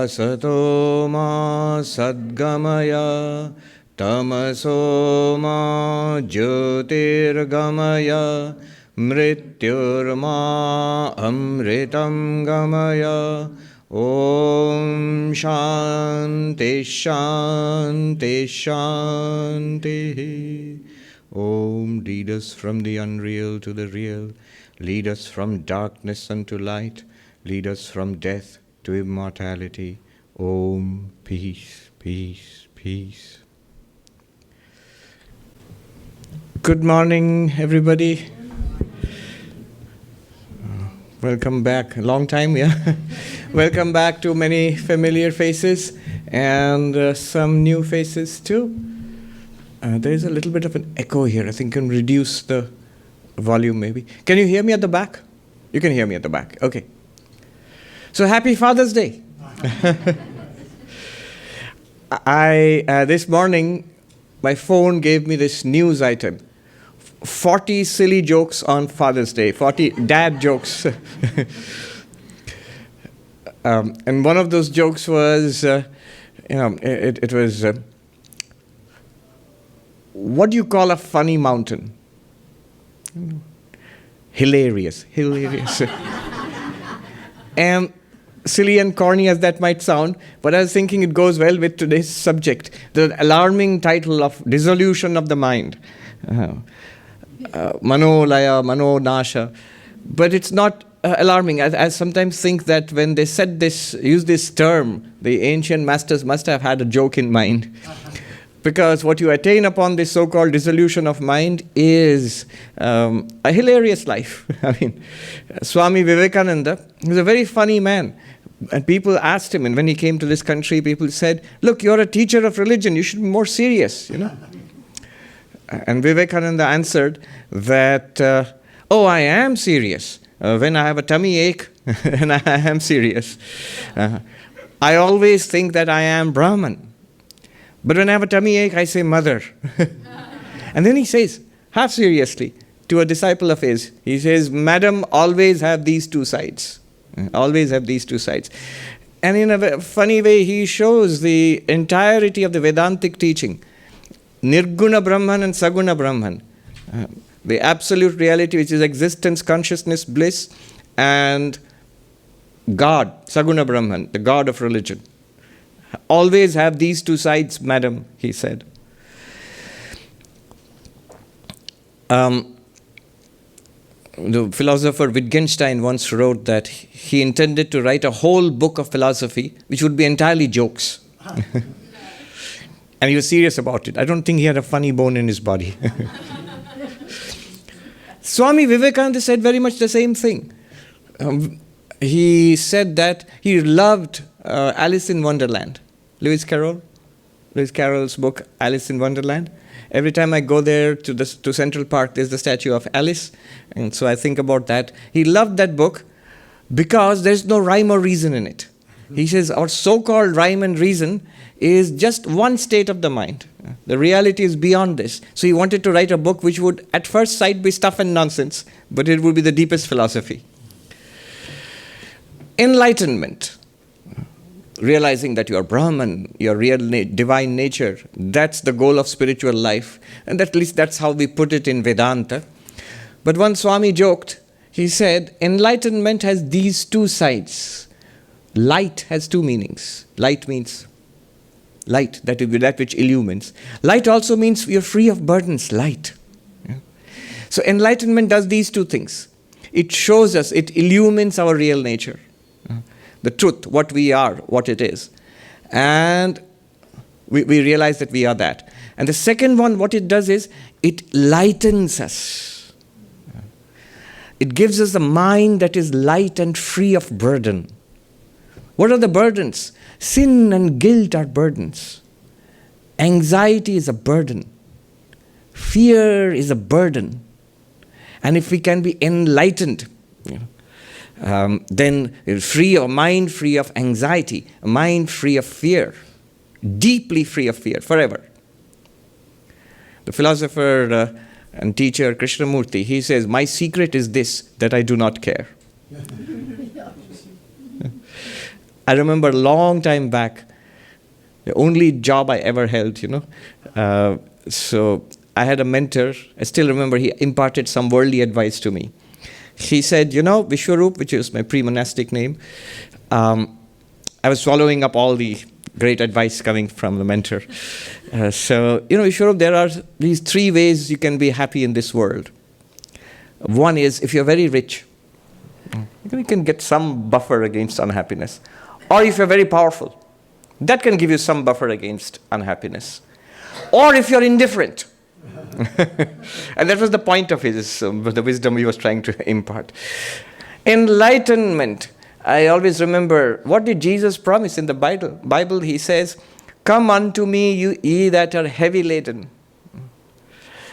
Asato ma sadgamaya tamaso ma jyotirgamaya mrityurma amritam gamaya. Om Shanti Shanti Shanti. Om, lead us from the unreal to the real. Lead us from darkness unto light. Lead us from death to immortality. Om, peace, peace, peace. Good morning, everybody. Welcome back. Long time, yeah? Welcome back to many familiar faces and some new faces too. There is a little bit of an echo here. I think I can reduce the volume maybe. Can you hear me at the back? You can hear me at the back. Okay. So happy Father's Day. This morning, my phone gave me this news item. 40 silly jokes on Father's Day, 40 dad jokes. And one of those jokes was, it was, what do you call a funny mountain? Hilarious. And silly and corny as that might sound, but I was thinking it goes well with today's subject, the alarming title of Dissolution of the Mind. Manolaya, Manonasha. But it's not alarming. I sometimes think that when they said this, use this term, the ancient masters must have had a joke in mind. Because what you attain upon this so-called dissolution of mind is a hilarious life. I mean, Swami Vivekananda was a very funny man. And people asked him, and when he came to this country, people said, look, you're a teacher of religion, you should be more serious, you know. And Vivekananda answered that, I am serious. When I have a tummy ache, and I am serious. I always think that I am Brahman. But when I have a tummy ache, I say mother. And then he says, half seriously, to a disciple of his, he says, Madam, always have these two sides. Always have these two sides. And in a funny way, he shows the entirety of the Vedantic teaching. Nirguna Brahman and Saguna Brahman. The absolute reality, which is existence, consciousness, bliss, and God, Saguna Brahman, the God of religion. Always have these two sides, madam, he said. The philosopher Wittgenstein once wrote that he intended to write a whole book of philosophy, which would be entirely jokes. And he was serious about it. I don't think he had a funny bone in his body. Swami Vivekananda said very much the same thing. He said that he loved Alice in Wonderland. Lewis Carroll's book, Alice in Wonderland. Every time I go there to Central Park, there's the statue of Alice. And so I think about that. He loved that book because there's no rhyme or reason in it. He says our so-called rhyme and reason is just one state of the mind. The reality is beyond this. So he wanted to write a book which would at first sight be stuff and nonsense, but it would be the deepest philosophy. Enlightenment. Realizing that you are Brahman, your real divine nature, that's the goal of spiritual life. And at least that's how we put it in Vedanta. But one Swami joked, he said, enlightenment has these two sides. Light has two meanings. Light means light, that which illumines. Light also means you're free of burdens, light. Yeah? So enlightenment does these two things. It shows us, it illumines our real nature. The truth, what we are, what it is. And we realize that we are that. And the second one, what it does is, it lightens us. It gives us a mind that is light and free of burden. What are the burdens? Sin and guilt are burdens. Anxiety is a burden. Fear is a burden. And if we can be enlightened, then free of mind, free of anxiety, a mind free of fear, deeply free of fear, forever. The philosopher and teacher Krishnamurti, he says, my secret is this, that I do not care. I remember a long time back, the only job I ever held, so I had a mentor. I still remember he imparted some worldly advice to me. He said, Vishwarup, which is my pre-monastic name, I was swallowing up all the great advice coming from the mentor. Vishwarup, there are these 3 ways you can be happy in this world. One is, if you're very rich, you can get some buffer against unhappiness. Or if you're very powerful, that can give you some buffer against unhappiness. Or if you're indifferent. And that was the point of his, the wisdom he was trying to impart. Enlightenment. I always remember, what did Jesus promise in the Bible? He says, "Come unto me, you ye that are heavy laden.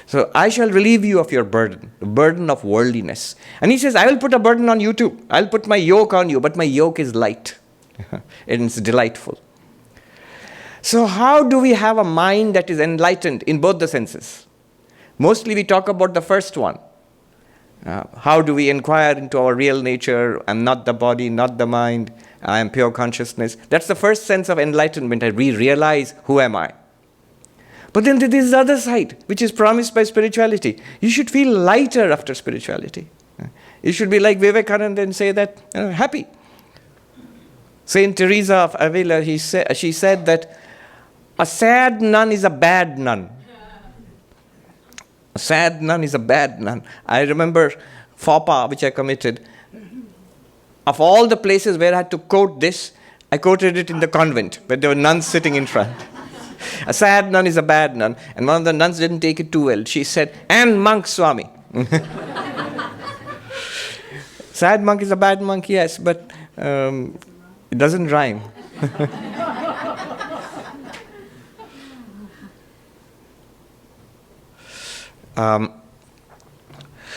So I shall relieve you of your burden, the burden of worldliness." And he says, "I will put a burden on you too. I'll put my yoke on you, but my yoke is light." And it's delightful. So how do we have a mind that is enlightened in both the senses? Mostly we talk about the first one. How do we inquire into our real nature? I'm not the body, not the mind. I am pure consciousness. That's the first sense of enlightenment. We realize, who am I? But then there is the other side, which is promised by spirituality. You should feel lighter after spirituality. You should be like Vivekananda and say that, happy. Saint Teresa of Avila, she said that a sad nun is a bad nun. A sad nun is a bad nun. I remember faux pas, which I committed. Of all the places where I had to quote this, I quoted it in the convent, where there were nuns sitting in front. A sad nun is a bad nun. And one of the nuns didn't take it too well. She said, "And monk, Swami." Sad monk is a bad monk, yes, but it doesn't rhyme.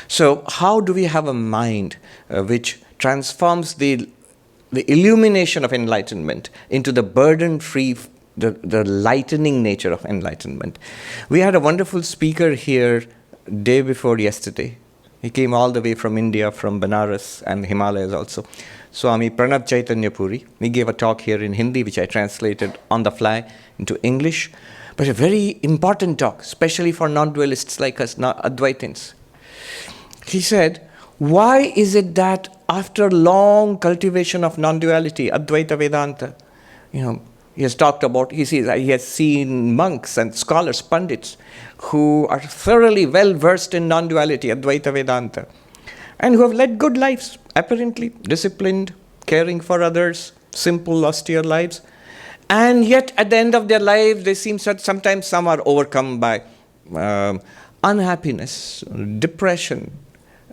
So how do we have a mind which transforms the illumination of enlightenment into the burden-free, the lightening nature of enlightenment? We had a wonderful speaker here day before yesterday. He came all the way from India, from Benares and Himalayas also. Swami Pranab Chaitanya Puri. He gave a talk here in Hindi, which I translated on the fly into English. But a very important talk, especially for non-dualists like us, Advaitins. He said, why is it that after long cultivation of non-duality, Advaita Vedanta, he has talked about, he has seen monks and scholars, pandits, who are thoroughly well-versed in non-duality, Advaita Vedanta, and who have led good lives, apparently disciplined, caring for others, simple, austere lives. And yet, at the end of their lives, they seem sometimes some are overcome by unhappiness, depression.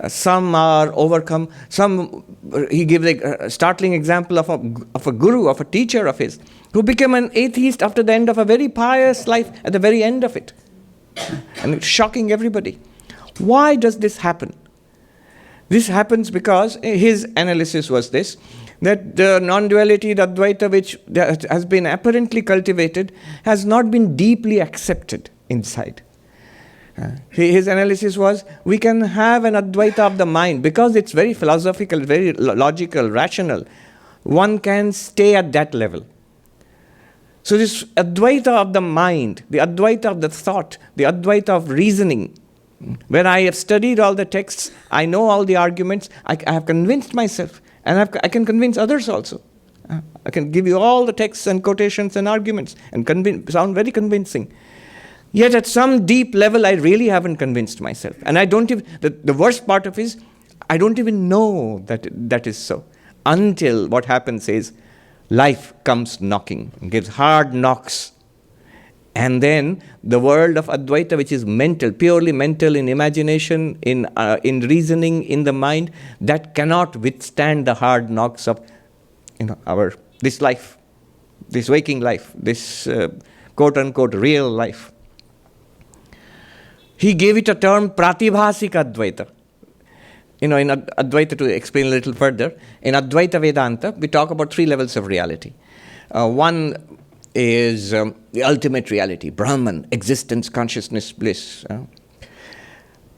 Some are overcome. He gives a startling example of a guru, of a teacher of his, who became an atheist after the end of a very pious life, at the very end of it. And it's shocking everybody. Why does this happen? This happens because his analysis was this, that the non-duality, the Advaita, which has been apparently cultivated, has not been deeply accepted inside. His analysis was, we can have an Advaita of the mind, because it's very philosophical, very logical, rational. One can stay at that level. So this Advaita of the mind, the Advaita of the thought, the Advaita of reasoning, where I have studied all the texts, I know all the arguments, I have convinced myself, and I can convince others also. I can give you all the texts and quotations and arguments and sound very convincing. Yet at some deep level, I really haven't convinced myself. And I don't even, the worst part of it is, I don't even know that is so. Until what happens is, life comes knocking, gives hard knocks. And then the world of Advaita, which is mental, purely mental, in imagination, in reasoning, in the mind, that cannot withstand the hard knocks of this life, this waking life, this quote-unquote real life. He gave it a term, Pratibhasik Advaita. In Advaita, to explain a little further, in Advaita Vedanta, we talk about 3 levels of reality. One is the ultimate reality, Brahman, existence, consciousness, bliss.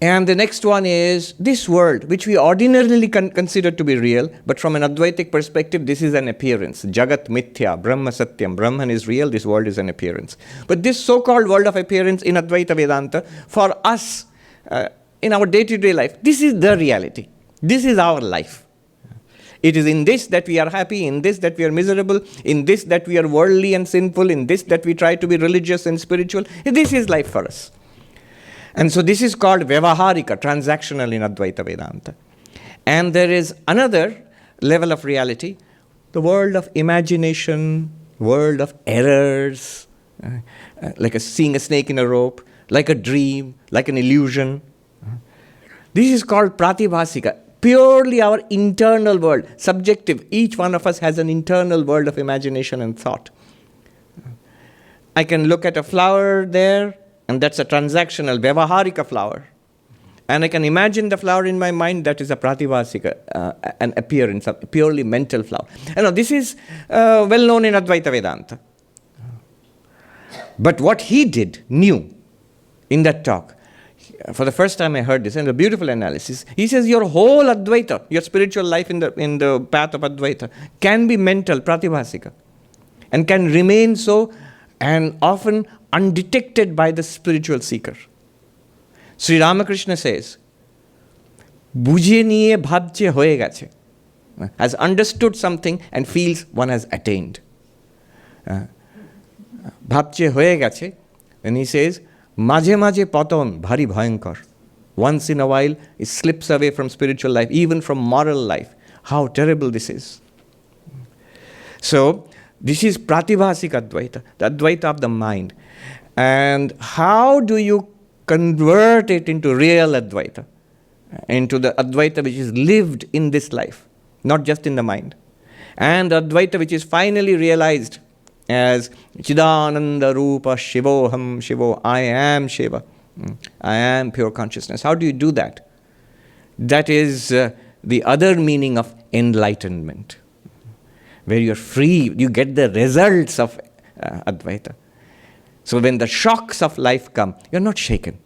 And the next one is this world, which we ordinarily consider to be real, but from an Advaitic perspective, this is an appearance. Jagat mithya, Brahma satyam. Brahman is real, this world is an appearance. But this so-called world of appearance in Advaita Vedanta, for us, in our day-to-day life, this is the reality. This is our life. It is in this that we are happy, in this that we are miserable, in this that we are worldly and sinful, in this that we try to be religious and spiritual. This is life for us. And so this is called Vyavaharika, transactional in Advaita Vedanta. And there is another level of reality, the world of imagination, world of errors, like seeing a snake in a rope, like a dream, like an illusion. This is called Pratibhasika, purely our internal world, subjective. Each one of us has an internal world of imagination and thought. I can look at a flower there, and that's a transactional, Vyavaharika flower. And I can imagine the flower in my mind, that is a Pratibhasika, an appearance, a purely mental flower. And this is well known in Advaita Vedanta. But what he did, new, in that talk, for the first time I heard this, and a beautiful analysis, he says your whole Advaita, your spiritual life in the path of Advaita, can be mental, Pratibhasika, and can remain so, and often undetected by the spiritual seeker. Sri Ramakrishna says, Bujhe niye bhabche hoye gache, has understood something and feels one has attained. Bhabche hoye gache, and he says, Maje maje paton bhari bhayankar. Once in a while, it slips away from spiritual life, even from moral life. How terrible this is. So, this is Pratibhasika Advaita, the Advaita of the mind. And how do you convert it into real Advaita? Into the Advaita which is lived in this life, not just in the mind. And the Advaita which is finally realized as Chidananda Rupa Shivoham Shivo, I am Shiva. I am pure consciousness. How do you do that? That is the other meaning of enlightenment, where you're free, you get the results of Advaita. So when the shocks of life come, you're not shaken.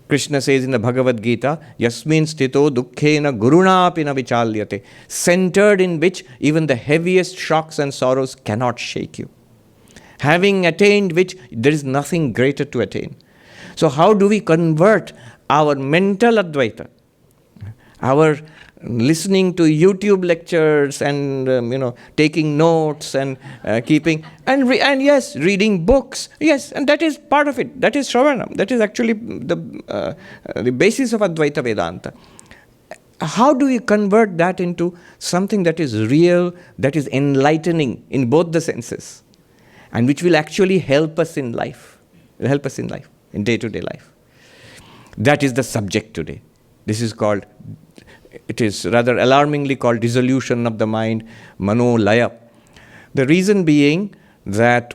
Krishna says in the Bhagavad Gita, Yasmin sthito dukkhena gurunapina vichalyate, centered in which even the heaviest shocks and sorrows cannot shake you. Having attained which, there is nothing greater to attain. So how do we convert our mental Advaita, our listening to YouTube lectures and taking notes and keeping and yes, reading books, yes, and that is part of it. That is Shravanam. That is actually the basis of Advaita Vedanta. How do we convert that into something that is real, that is enlightening in both the senses, and which will actually help us in life, in day-to-day life? That is the subject today. This is called, it is rather alarmingly called dissolution of the mind, manolaya. The reason being that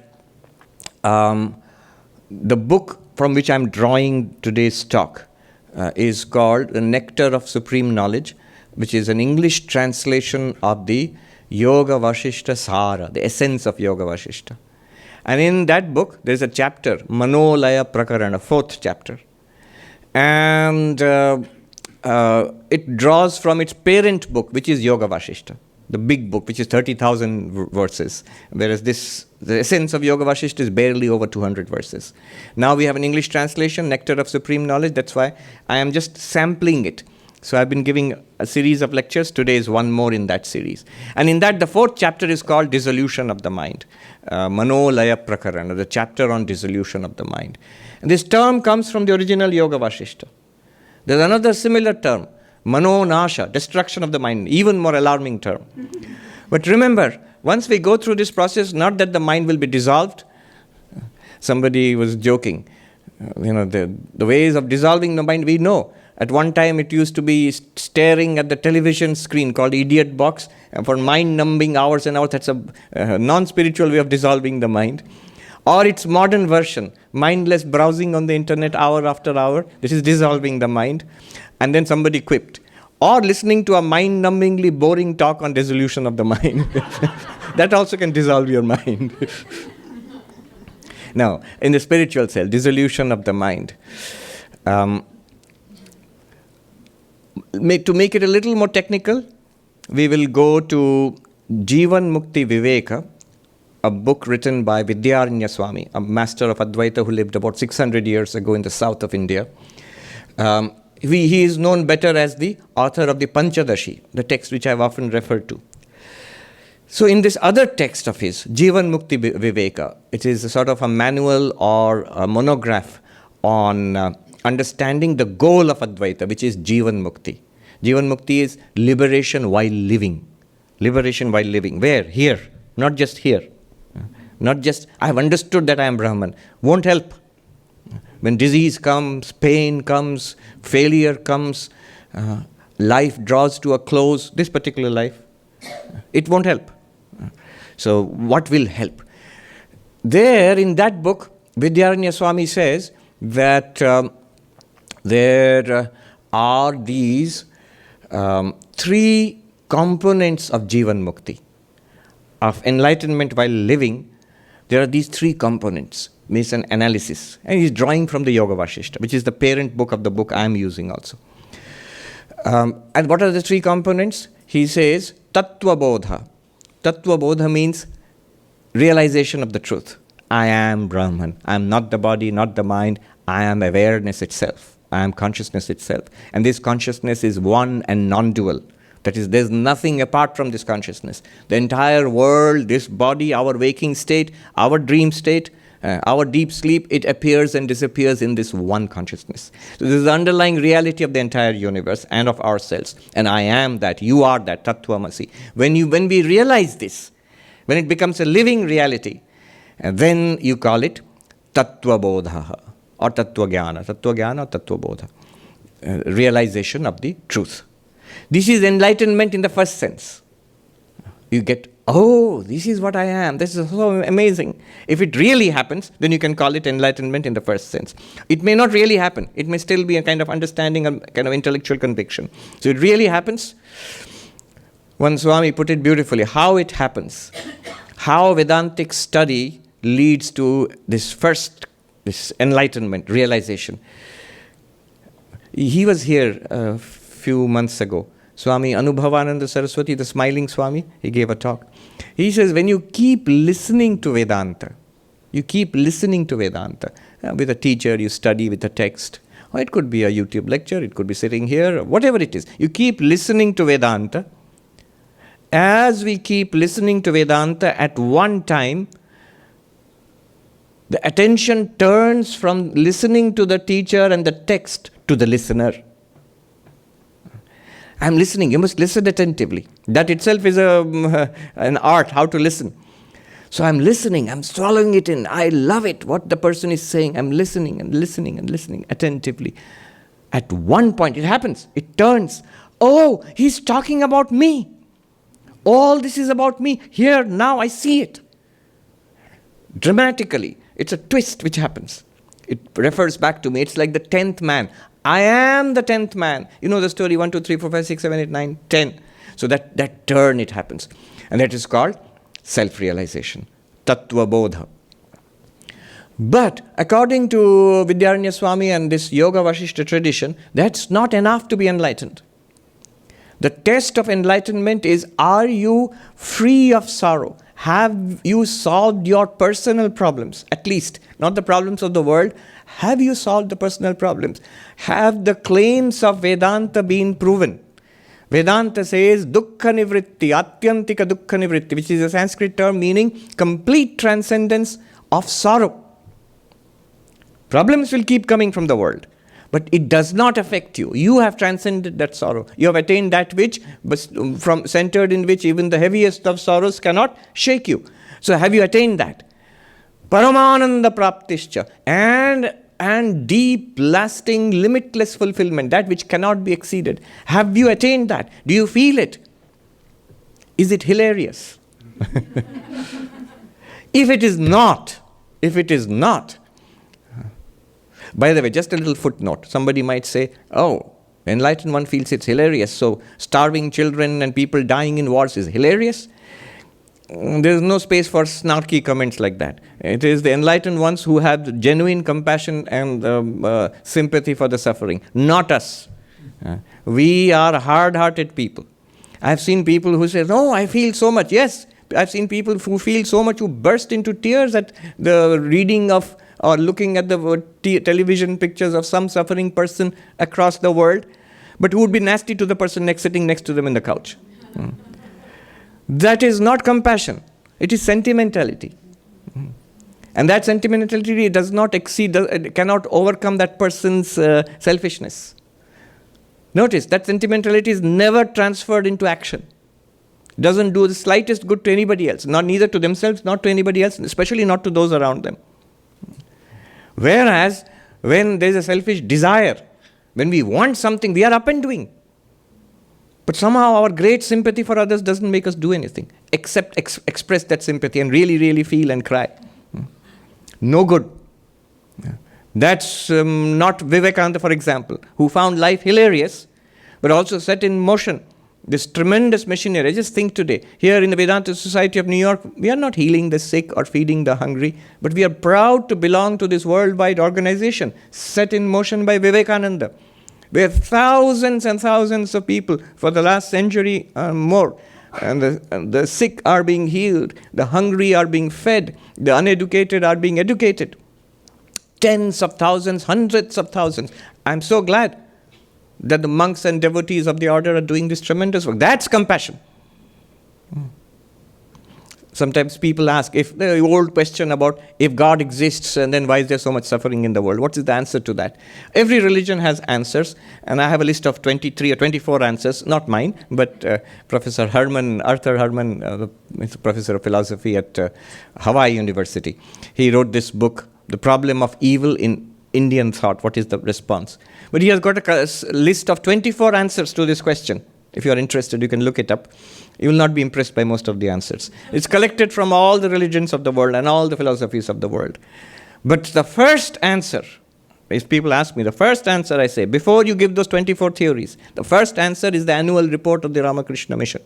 the book from which I'm drawing today's talk is called The Nectar of Supreme Knowledge, which is an English translation of the Yoga Vasishta Sara, the essence of Yoga Vasishta. And in that book, there's a chapter, Manolaya Prakarana, 4th chapter. And it draws from its parent book, which is Yoga Vasishta, the big book, which is 30,000 verses, whereas the essence of Yoga Vasishta is barely over 200 verses. Now we have an English translation, Nectar of Supreme Knowledge. That's why I am just sampling it. So I've been giving a series of lectures. Today is one more in that series. And in that, the 4th chapter is called Dissolution of the Mind. Manolaya Prakarana, the chapter on dissolution of the mind. And this term comes from the original Yoga Vasishta. There's another similar term, Manonasha, destruction of the mind, even more alarming term. But remember, once we go through this process, not that the mind will be dissolved. Somebody was joking. The ways of dissolving the mind we know. At one time it used to be staring at the television screen called idiot box, and for mind-numbing hours and hours. That's a non-spiritual way of dissolving the mind. Or its modern version, mindless browsing on the internet hour after hour. This is dissolving the mind. And then somebody quipped. Or listening to a mind-numbingly boring talk on dissolution of the mind. That also can dissolve your mind. Now, in the spiritual cell, dissolution of the mind. To make it a little more technical, we will go to Jivan Mukti Viveka, a book written by Vidyaranya Swami, a master of Advaita who lived about 600 years ago in the south of India. He is known better as the author of the Panchadashi, the text which I have often referred to. So in this other text of his, Jivan Mukti Viveka, it is a sort of a manual or a monograph on understanding the goal of Advaita, which is Jivan Mukti. Jivan Mukti is liberation while living. Liberation while living. Where? Here. Not just here. Not just, I have understood that I am Brahman. Won't help. When disease comes, pain comes, failure comes, life draws to a close, this particular life, it won't help. So what will help? There in that book, Vidyaranya Swami says that there are these three components of Jivan Mukti, of enlightenment while living. There are these three components, means an analysis. And he's drawing from the Yoga Vasishta, which is the parent book of the book I am using also. And what are the three components? He says, Tattva Bodha. Tattva Bodha means realization of the truth. I am Brahman. I am not the body, not the mind. I am awareness itself. I am consciousness itself. And this consciousness is one and non-dual. That is, there's nothing apart from this consciousness. The entire world, this body, our waking state, our dream state, our deep sleep, it appears and disappears in this one consciousness. So this is the underlying reality of the entire universe and of ourselves. And I am that, you are that, Tattvamasi. When we realize this, when it becomes a living reality, then you call it Tattva Bodha or Tattva Jnana or Tattva Bodha. Realization of the truth. This is enlightenment in the first sense. You get, oh, this is what I am. This is so amazing. If it really happens, then you can call it enlightenment in the first sense. It may not really happen. It may still be a kind of understanding, a kind of intellectual conviction. So it really happens. One Swami put it beautifully, how it happens. How Vedantic study leads to this enlightenment, realization. He was here a few months ago. Swami Anubhavananda Saraswati, the smiling Swami, he gave a talk. He says, when you keep listening to Vedanta, with a teacher, you study with a text, or it could be a YouTube lecture, it could be sitting here, whatever it is. You keep listening to Vedanta. As we keep listening to Vedanta, at one time, the attention turns from listening to the teacher and the text to the listener. I'm listening. You must listen attentively. That itself is an art, how to listen. So I'm listening. I'm swallowing it in. I love it, what the person is saying. I'm listening and listening and listening attentively. At one point, it happens. It turns. Oh, he's talking about me. All this is about me. Here, now, I see it. Dramatically. It's a twist which happens. It refers back to me. It's like the 10th man. I am the 10th man. You know the story, 1, 2, 3, 4, 5, 6, 7, 8, 9, 10. So that turn it happens. And that is called self-realization. Tattva Bodha. But according to Vidyaranya Swami and this Yoga Vasishta tradition, that's not enough to be enlightened. The test of enlightenment is, are you free of sorrow? Have you solved your personal problems? At least, not the problems of the world. Have you solved the personal problems? Have the claims of Vedanta been proven? Vedanta says dukkha nivritti, atyantika dukkha nivritti, which is a Sanskrit term meaning complete transcendence of sorrow. Problems will keep coming from the world, but it does not affect you. You have transcended that sorrow. You have attained that which, from centered in which even the heaviest of sorrows cannot shake you. So have you attained that? Paramananda praptischa, and deep, lasting, limitless fulfillment, that which cannot be exceeded. Have you attained that? Do you feel it? Is it hilarious? If it is not, by the way, just a little footnote. Somebody might say, oh, enlightened one feels it's hilarious, so starving children and people dying in wars is hilarious. there is no space for snarky comments like that. It is the enlightened ones who have genuine compassion and sympathy for the suffering, not us. We are hard-hearted people. I have seen people who say, "No, I feel so much." Yes, I've seen people who feel so much who burst into tears at the reading of or looking at the television pictures of some suffering person across the world, but who would be nasty to the person sitting next to them in the couch. That is not compassion. It is sentimentality. And that sentimentality does not cannot overcome that person's selfishness. Notice, that sentimentality is never transferred into action. Doesn't do the slightest good to anybody else, neither to themselves, not to anybody else, especially not to those around them. Whereas, when there is a selfish desire, when we want something, we are up and doing. But somehow our great sympathy for others doesn't make us do anything, except express that sympathy and really, really feel and cry. No good. That's not Vivekananda, for example, who found life hilarious, but also set in motion this tremendous machinery. Just think today, here in the Vedanta Society of New York, we are not healing the sick or feeding the hungry, but we are proud to belong to this worldwide organization set in motion by Vivekananda, where thousands and thousands of people for the last century or more, and the sick are being healed, the hungry are being fed, the uneducated are being educated. Tens of thousands, hundreds of thousands. I'm so glad that the monks and devotees of the order are doing this tremendous work. That's compassion. Sometimes people ask, if the old question about if God exists and then why is there so much suffering in the world? What is the answer to that? Every religion has answers, and I have a list of 23 or 24 answers, not mine, but Professor Arthur Herman, he's a professor of philosophy at Hawaii University. He wrote this book, The Problem of Evil in Indian Thought. What is the response? But he has got a list of 24 answers to this question. If you are interested, you can look it up. You will not be impressed by most of the answers. It's collected from all the religions of the world and all the philosophies of the world. But the first answer, if people ask me, the first answer I say, before you give those 24 theories, the first answer is the annual report of the Ramakrishna Mission,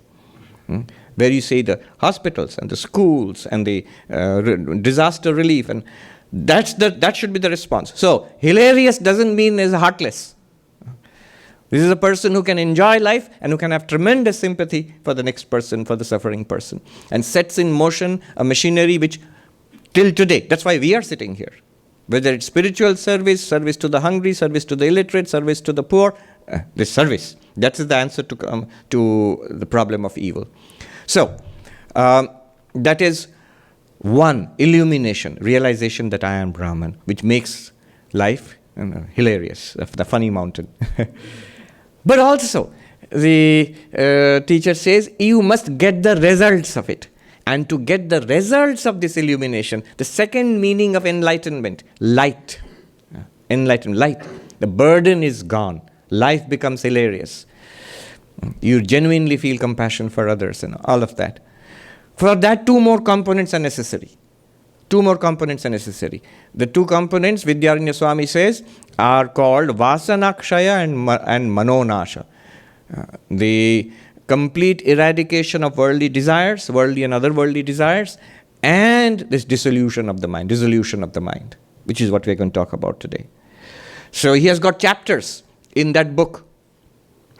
where you say the hospitals and the schools and the disaster relief, and that should be the response. So, hilarious doesn't mean is heartless. This is a person who can enjoy life and who can have tremendous sympathy for the next person, for the suffering person, and sets in motion a machinery which, till today, that's why we are sitting here. Whether it's spiritual service, service to the hungry, service to the illiterate, service to the poor, this service. That is the answer to the problem of evil. So, that is one, illumination, realization that I am Brahman, which makes life hilarious, the funny mountain. But also, the teacher says, you must get the results of it. And to get the results of this illumination, the second meaning of enlightenment, light. Enlightenment, light. The burden is gone. Life becomes hilarious. You genuinely feel compassion for others and all of that. For that, two more components are necessary. The two components, Vidyaranya Swami says, are called Vasanakshaya and Manonasha. The complete eradication of worldly desires, worldly and otherworldly desires, and this dissolution of the mind, which is what we're going to talk about today. So he has got chapters in that book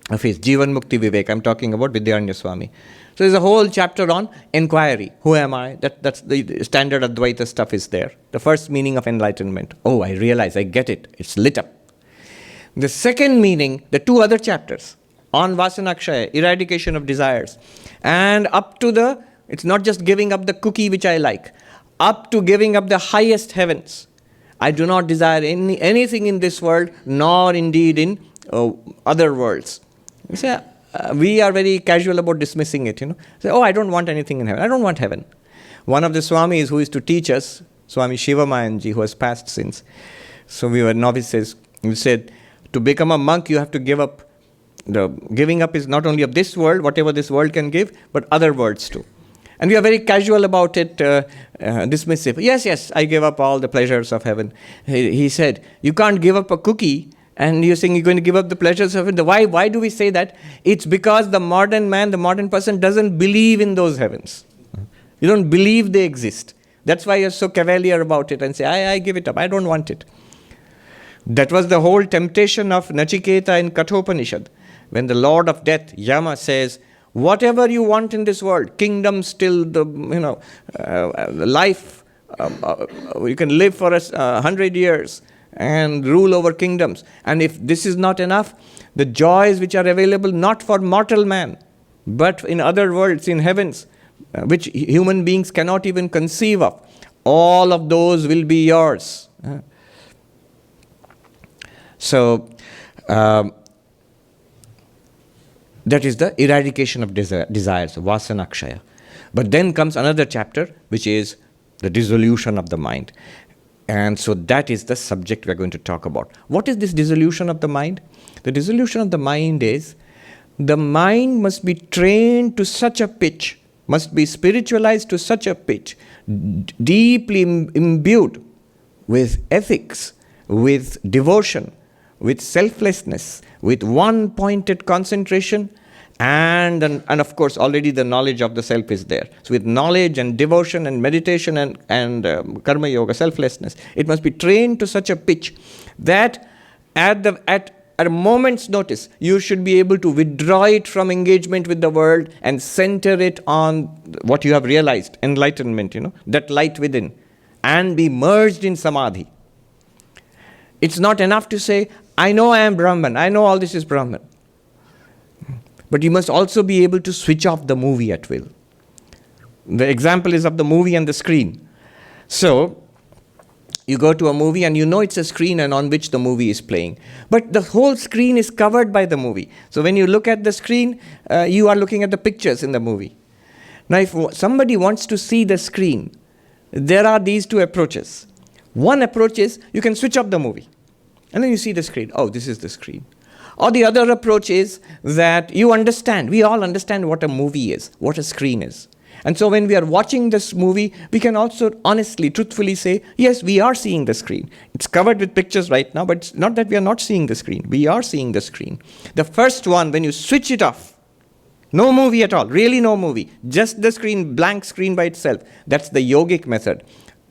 of his, Jivan Mukti Vivek. I'm talking about Vidyaranya Swami. So there's a whole chapter on inquiry. Who am I? That's the standard Advaita stuff is there. The first meaning of enlightenment. Oh, I realize, I get it. It's lit up. The second meaning, the two other chapters on Vasanakshaya, eradication of desires, and up to it's not just giving up the cookie which I like, up to giving up the highest heavens. I do not desire anything in this world, nor indeed in other worlds. You say, we are very casual about dismissing it, Say, oh, I don't want anything in heaven. I don't want heaven. One of the Swamis who is to teach us, Swami Shivamayanji, who has passed since. So we were novices. He said, to become a monk, you have to give up. The giving up is not only of this world, whatever this world can give, but other worlds too. And we are very casual about it, dismissive. Yes, I give up all the pleasures of heaven. He said, you can't give up a cookie and you're saying you're going to give up the pleasures of heaven. Why do we say that? It's because the modern man, the modern person doesn't believe in those heavens. You don't believe they exist. That's why you're so cavalier about it and say, I give it up. I don't want it. That was the whole temptation of Nachiketa in Kathopanishad. When the Lord of Death, Yama, says, whatever you want in this world, kingdom still, life, you can live for 100 years and rule over kingdoms. And if this is not enough, the joys which are available not for mortal man, but in other worlds, in heavens, which human beings cannot even conceive of, all of those will be yours. So, that is the eradication of desires, vasanakshaya. But then comes another chapter, which is the dissolution of the mind. And so that is the subject we are going to talk about. What is this dissolution of the mind? The dissolution of the mind is, the mind must be trained to such a pitch, must be spiritualized to such a pitch, deeply imbued with ethics, with devotion, with selflessness, with one-pointed concentration, and of course already the knowledge of the self is there. So with knowledge and devotion and meditation and karma yoga, selflessness, it must be trained to such a pitch that at a moment's notice, you should be able to withdraw it from engagement with the world and center it on what you have realized, enlightenment, that light within, and be merged in samadhi. It's not enough to say, I know I am Brahman, I know all this is Brahman. But you must also be able to switch off the movie at will. The example is of the movie and the screen. So, you go to a movie and you know it's a screen and on which the movie is playing. But the whole screen is covered by the movie. So when you look at the screen, you are looking at the pictures in the movie. Now if somebody wants to see the screen, there are these two approaches. One approach is, you can switch off the movie. And then you see the screen. Oh, this is the screen. Or the other approach is that you understand, we all understand what a movie is, what a screen is. And so when we are watching this movie, we can also honestly, truthfully say, yes, we are seeing the screen. It's covered with pictures right now, but it's not that we are not seeing the screen. We are seeing the screen. The first one, when you switch it off, no movie at all, really no movie, just the screen, blank screen by itself, that's the yogic method.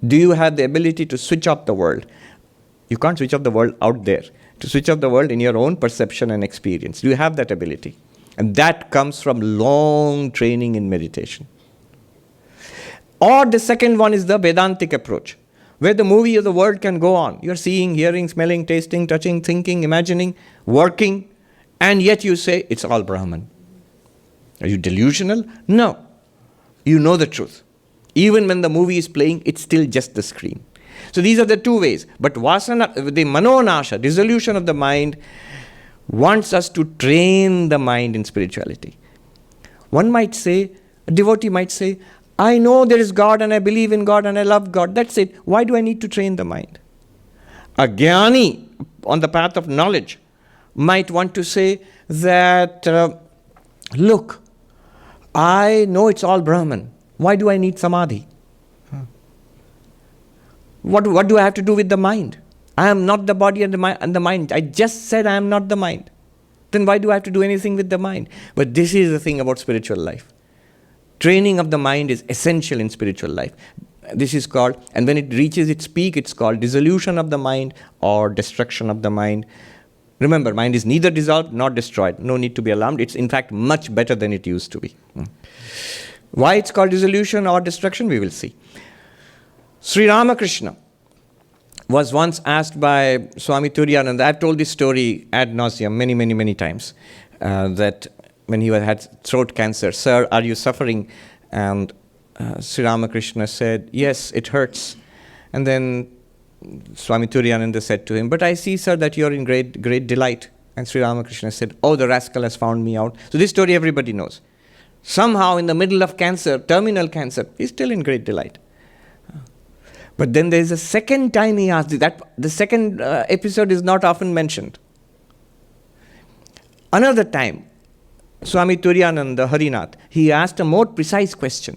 Do you have the ability to switch off the world? You can't switch off the world out there. To switch off the world in your own perception and experience. Do you have that ability? And that comes from long training in meditation. Or the second one is the Vedantic approach, where the movie of the world can go on. You're seeing, hearing, smelling, tasting, touching, thinking, imagining, working, and yet you say, it's all Brahman. Are you delusional? No. You know the truth. Even when the movie is playing, it's still just the screen. So these are the two ways. But vasana, the manonasha, dissolution of the mind, wants us to train the mind in spirituality. One might say, a devotee might say, I know there is God and I believe in God and I love God. That's it. Why do I need to train the mind? A jnani on the path of knowledge might want to say that, look, I know it's all Brahman. Why do I need samadhi? What do I have to do with the mind? I am not the body and the mind. I just said I am not the mind. Then why do I have to do anything with the mind? But this is the thing about spiritual life. Training of the mind is essential in spiritual life. This is called, and when it reaches its peak, it's called dissolution of the mind or destruction of the mind. Remember, mind is neither dissolved nor destroyed. No need to be alarmed. It's in fact much better than it used to be. Why it's called dissolution or destruction, we will see. Sri Ramakrishna was once asked by Swami Turiyananda, I've told this story ad nauseum many times, that when he had throat cancer, sir, are you suffering? And Sri Ramakrishna said, yes, it hurts. And then Swami Turiyananda said to him, but I see, sir, that you're in great delight. And Sri Ramakrishna said, oh, the rascal has found me out. So this story everybody knows. Somehow in the middle of cancer, terminal cancer, he's still in great delight. But then there is a second time he asked that. The second episode is not often mentioned. Another time, Swami Turiyananda Harinath, he asked a more precise question.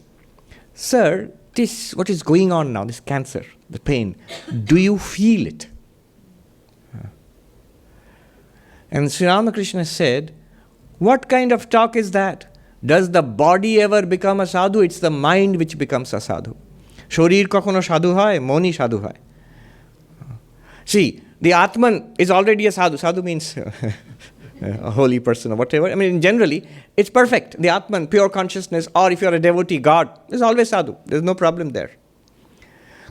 Sir, what is going on now, this cancer, the pain, do you feel it? And Sri Ramakrishna said, what kind of talk is that? Does the body ever become a sadhu? It's the mind which becomes a sadhu. Shorir kakhono sadhu hoy, moni sadhu hoy. See, the Atman is already a sadhu. Sadhu means a holy person or whatever. I mean, generally, it's perfect. The Atman, pure consciousness, or if you're a devotee, God, is always sadhu. There's no problem there.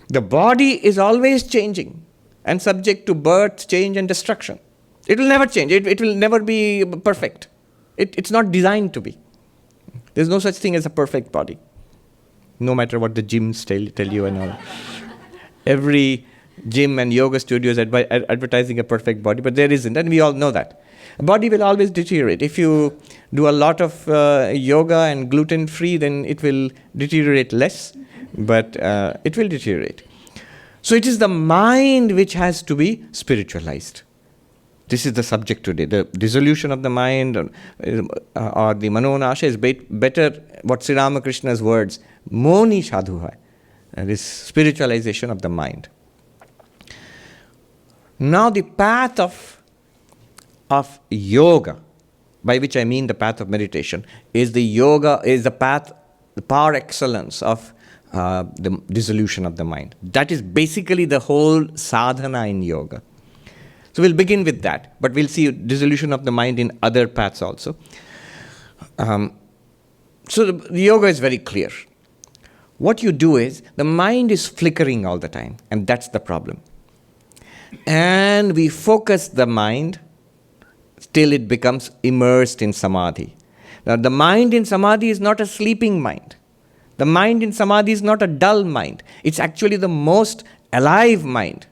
The body is always changing and subject to birth, change, and destruction. It will never change. It will never be perfect. It's not designed to be. There's no such thing as a perfect body. No matter what the gyms tell you and all. Every gym and yoga studio is advertising a perfect body, but there isn't, and we all know that. A body will always deteriorate. If you do a lot of yoga and gluten-free, then it will deteriorate less, but it will deteriorate. So it is the mind which has to be spiritualized. This is the subject today. The dissolution of the mind or the manonasha is better, what Sri Ramakrishna's words, moni sadhu hai, this spiritualization of the mind. Now the path of yoga, by which I mean the path of meditation, is the path, the par excellence of the dissolution of the mind. That is basically the whole sadhana in yoga. So we'll begin with that, but we'll see dissolution of the mind in other paths also. So the yoga is very clear. What you do is, the mind is flickering all the time, and that's the problem. And we focus the mind till it becomes immersed in samadhi. Now the mind in samadhi is not a sleeping mind. The mind in samadhi is not a dull mind. It's actually the most alive mind.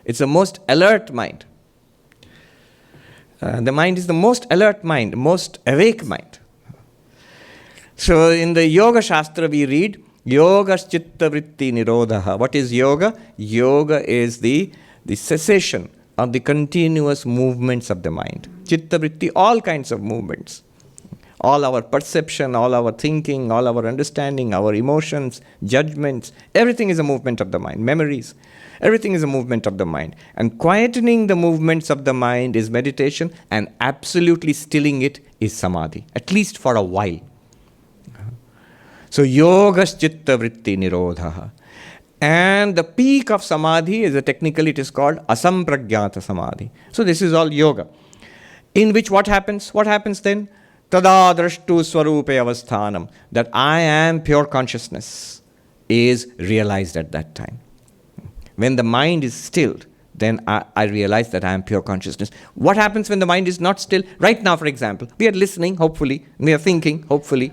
It's the most alert mind. The mind is the most alert mind, most awake mind. So in the Yoga Shastra we read, Yoga Chitta Vritti Nirodha. What is yoga? Yoga is the cessation of the continuous movements of the mind. Chitta Vritti, all kinds of movements. All our perception, all our thinking, all our understanding, our emotions, judgments, everything is a movement of the mind. Memories, everything is a movement of the mind. And quietening the movements of the mind is meditation, and absolutely stilling it is samadhi, at least for a while. So yogas chitta vritti nirodha. And the peak of samadhi is technically it is called asampragyata samadhi. So this is all yoga. In which what happens? What happens then? Tada drashtu swarupe avasthanam. That I am pure consciousness is realized at that time. When the mind is stilled, then I realize that I am pure consciousness. What happens when the mind is not still? Right now, for example, we are listening, hopefully. We are thinking, hopefully.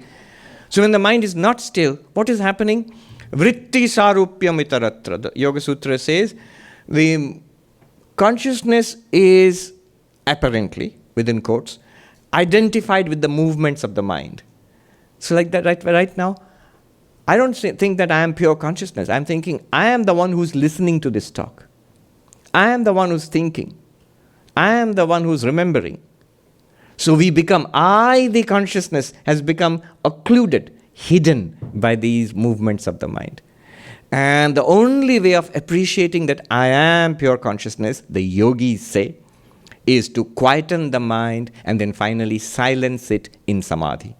So when the mind is not still, what is happening? Vritti sarupyam itaratra. The Yoga Sutra says the consciousness is apparently, within quotes, identified with the movements of the mind. So like that right now, I don't think that I am pure consciousness. I'm thinking I am the one who's listening to this talk. I am the one who's thinking. I am the one who's remembering. So we become, the consciousness, has become occluded, hidden by these movements of the mind. And the only way of appreciating that I am pure consciousness, the yogis say, is to quieten the mind and then finally silence it in samadhi.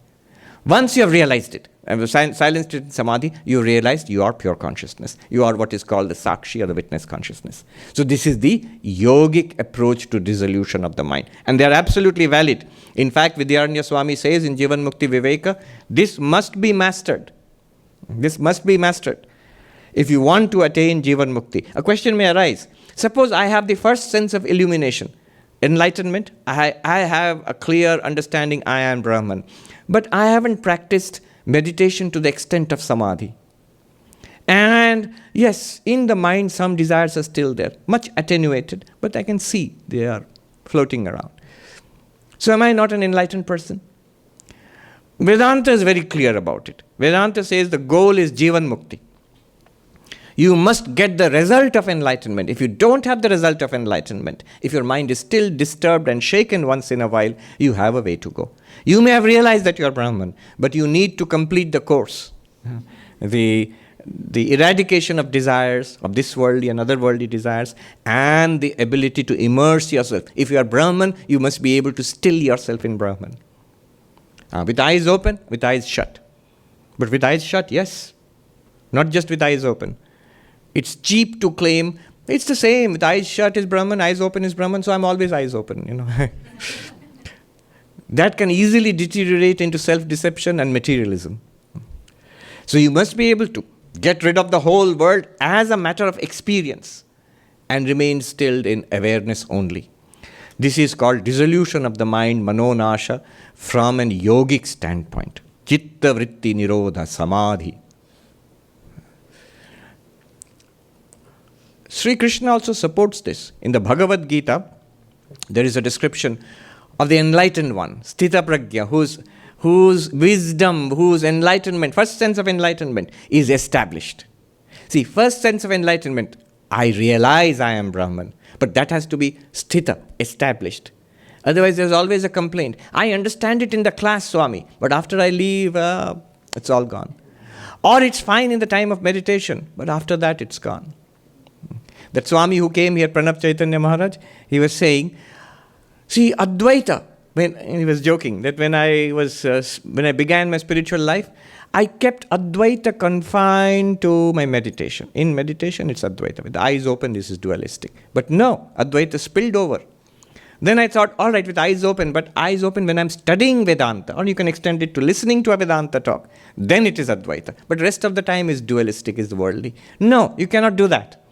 Once you have realized it, and silenced it in samadhi, you realized you are pure consciousness. You are what is called the sakshi or the witness consciousness. So this is the yogic approach to dissolution of the mind. And they are absolutely valid. In fact, Vidyaranya Swami says in Jivan Mukti Viveka, this must be mastered. This must be mastered. If you want to attain Jivan Mukti. A question may arise. Suppose I have the first sense of illumination, enlightenment. I have a clear understanding I am Brahman. But I haven't practiced meditation to the extent of samadhi. And yes, in the mind some desires are still there, much attenuated, but I can see they are floating around. So am I not an enlightened person? Vedanta is very clear about it. Vedanta says the goal is Jivan Mukti. You must get the result of enlightenment. If you don't have the result of enlightenment, if your mind is still disturbed and shaken once in a while, you have a way to go. You may have realized that you are Brahman, but you need to complete the course. The eradication of desires, of this worldly and otherworldly desires, and the ability to immerse yourself. If you are Brahman, you must be able to still yourself in Brahman. With eyes open, with eyes shut. But with eyes shut, yes. Not just with eyes open. It's cheap to claim, it's the same. With eyes shut is Brahman, eyes open is Brahman, so I'm always eyes open, That can easily deteriorate into self-deception and materialism. So you must be able to get rid of the whole world as a matter of experience and remain stilled in awareness only. This is called dissolution of the mind, manonasha, from an yogic standpoint. Chitta vritti nirodha samadhi. Sri Krishna also supports this. In the Bhagavad Gita, there is a description of the enlightened one, Sthita Prajna, whose wisdom, whose enlightenment, first sense of enlightenment is established. See, first sense of enlightenment, I realize I am Brahman, but that has to be Sthita, established. Otherwise, there's always a complaint. I understand it in the class, Swami, but after I leave, it's all gone. Or it's fine in the time of meditation, but after that, it's gone. That Swami who came here, Pranab Chaitanya Maharaj, he was saying, see, Advaita, when he was joking, that when I began my spiritual life, I kept Advaita confined to my meditation. In meditation, it's Advaita. With the eyes open, this is dualistic. But no, Advaita spilled over. Then I thought, all right, with eyes open, but eyes open when I'm studying Vedanta, or you can extend it to listening to a Vedanta talk, then it is Advaita. But rest of the time is dualistic, is worldly. No, you cannot do that.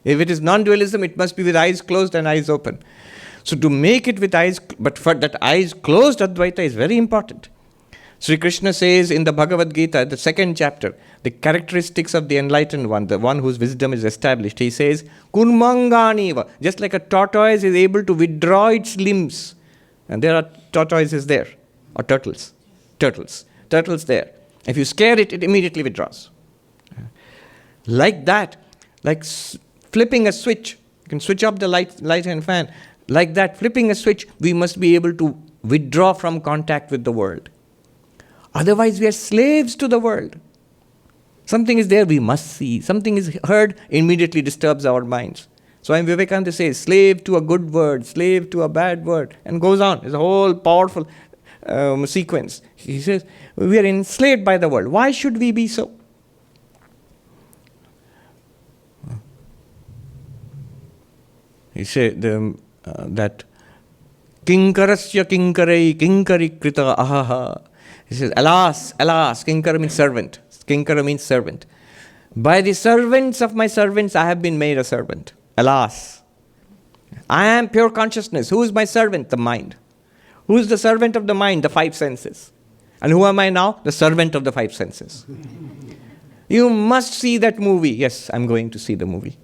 If it is non-dualism, it must be with eyes closed and eyes open. So to make it with eyes, but for that eyes closed Advaita is very important. Sri Krishna says in the Bhagavad Gita, the second chapter, the characteristics of the enlightened one, the one whose wisdom is established. He says, Kurmanganiva, just like a tortoise is able to withdraw its limbs. And there are tortoises there, or turtles there. If you scare it, it immediately withdraws. Like that, like flipping a switch, you can switch up the light and fan. Like that, flipping a switch, we must be able to withdraw from contact with the world. Otherwise, we are slaves to the world. Something is there, we must see. Something is heard, immediately disturbs our minds. Swami Vivekananda says, slave to a good word, slave to a bad word, and goes on. It's a whole powerful sequence. He says, we are enslaved by the world. Why should we be so? He said that kinkarasya kinkarai kinkari krita ahaha. He says, alas, alas, kinkara means servant. Kinkara means servant. By the servants of my servants, I have been made a servant. Alas. I am pure consciousness. Who is my servant? The mind. Who is the servant of the mind? The five senses. And who am I now? The servant of the five senses. You must see that movie. Yes, I'm going to see the movie.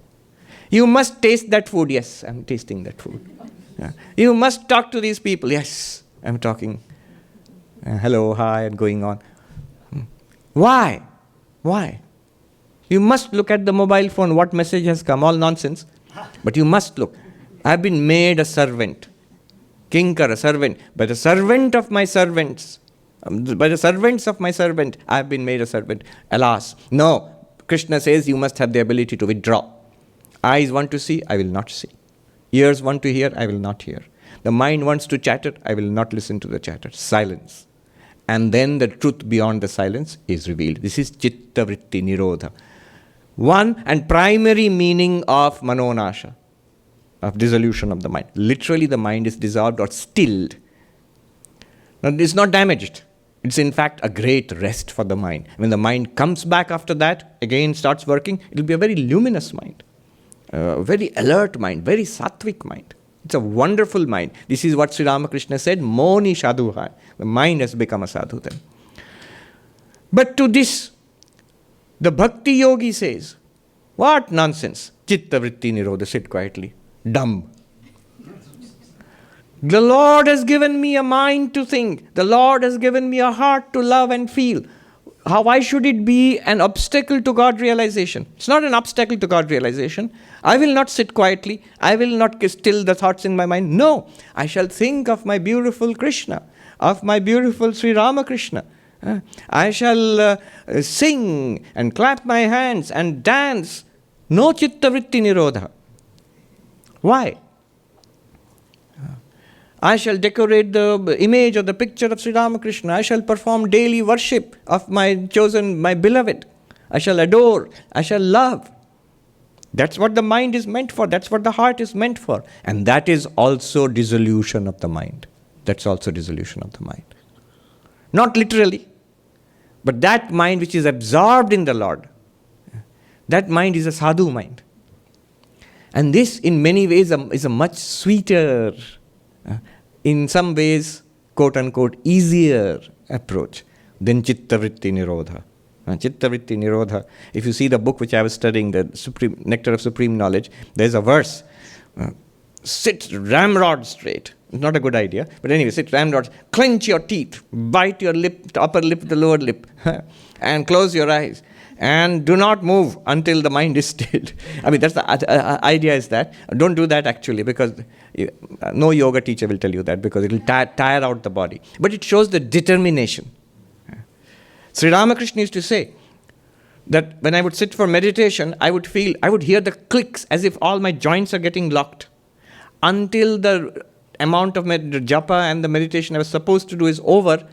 You must taste that food. Yes, I'm tasting that food. Yeah. You must talk to these people. Yes, I'm talking. Hello, hi, and going on. Why? Why? You must look at the mobile phone, what message has come, all nonsense. But you must look. I've been made a servant. Kinkar, a servant. By the servant of my servants. By the servants of my servant, I've been made a servant. Alas. No. Krishna says you must have the ability to withdraw. Eyes want to see, I will not see. Ears want to hear, I will not hear. The mind wants to chatter, I will not listen to the chatter. Silence. And then the truth beyond the silence is revealed. This is chitta vritti nirodha. One and primary meaning of manonasha, of dissolution of the mind. Literally the mind is dissolved or stilled. Now it's not damaged. It's in fact a great rest for the mind. When the mind comes back after that, again starts working, it will be a very luminous mind. A very alert mind, very sattvic mind. It's a wonderful mind. This is what Sri Ramakrishna said, Moni Sadhuha. The mind has become a sadhu then. But to this, the Bhakti Yogi says, what nonsense. Chitta vritti nirodha, sit quietly. Dumb. The Lord has given me a mind to think. The Lord has given me a heart to love and feel. Why should it be an obstacle to God realization? It's not an obstacle to God realization. I will not sit quietly. I will not still the thoughts in my mind. No, I shall think of my beautiful Krishna, of my beautiful Sri Ramakrishna. I shall sing and clap my hands and dance. No chitta vritti nirodha. Why? I shall decorate the image or the picture of Sri Ramakrishna. I shall perform daily worship of my chosen, my beloved. I shall adore. I shall love. That's what the mind is meant for. That's what the heart is meant for. And that is also dissolution of the mind. That's also dissolution of the mind. Not literally, but that mind which is absorbed in the Lord, that mind is a sadhu mind. And this in many ways is a much sweeter, in some ways, quote unquote, easier approach than Chitta Vritti Nirodha. Chitta Vritti Nirodha, if you see the book which I was studying, the Nectar of Supreme Knowledge, there's a verse, sit ramrod straight. Not a good idea, but anyway, sit ramrod, clench your teeth, bite your lip, the upper lip, the lower lip, and close your eyes. And do not move until the mind is stilled. I mean, that's the idea is that. Don't do that actually, because no yoga teacher will tell you that, because it will tire out the body. But it shows the determination. Sri Ramakrishna used to say that when I would sit for meditation, I would hear the clicks as if all my joints are getting locked. Until the amount of japa and the meditation I was supposed to do is over,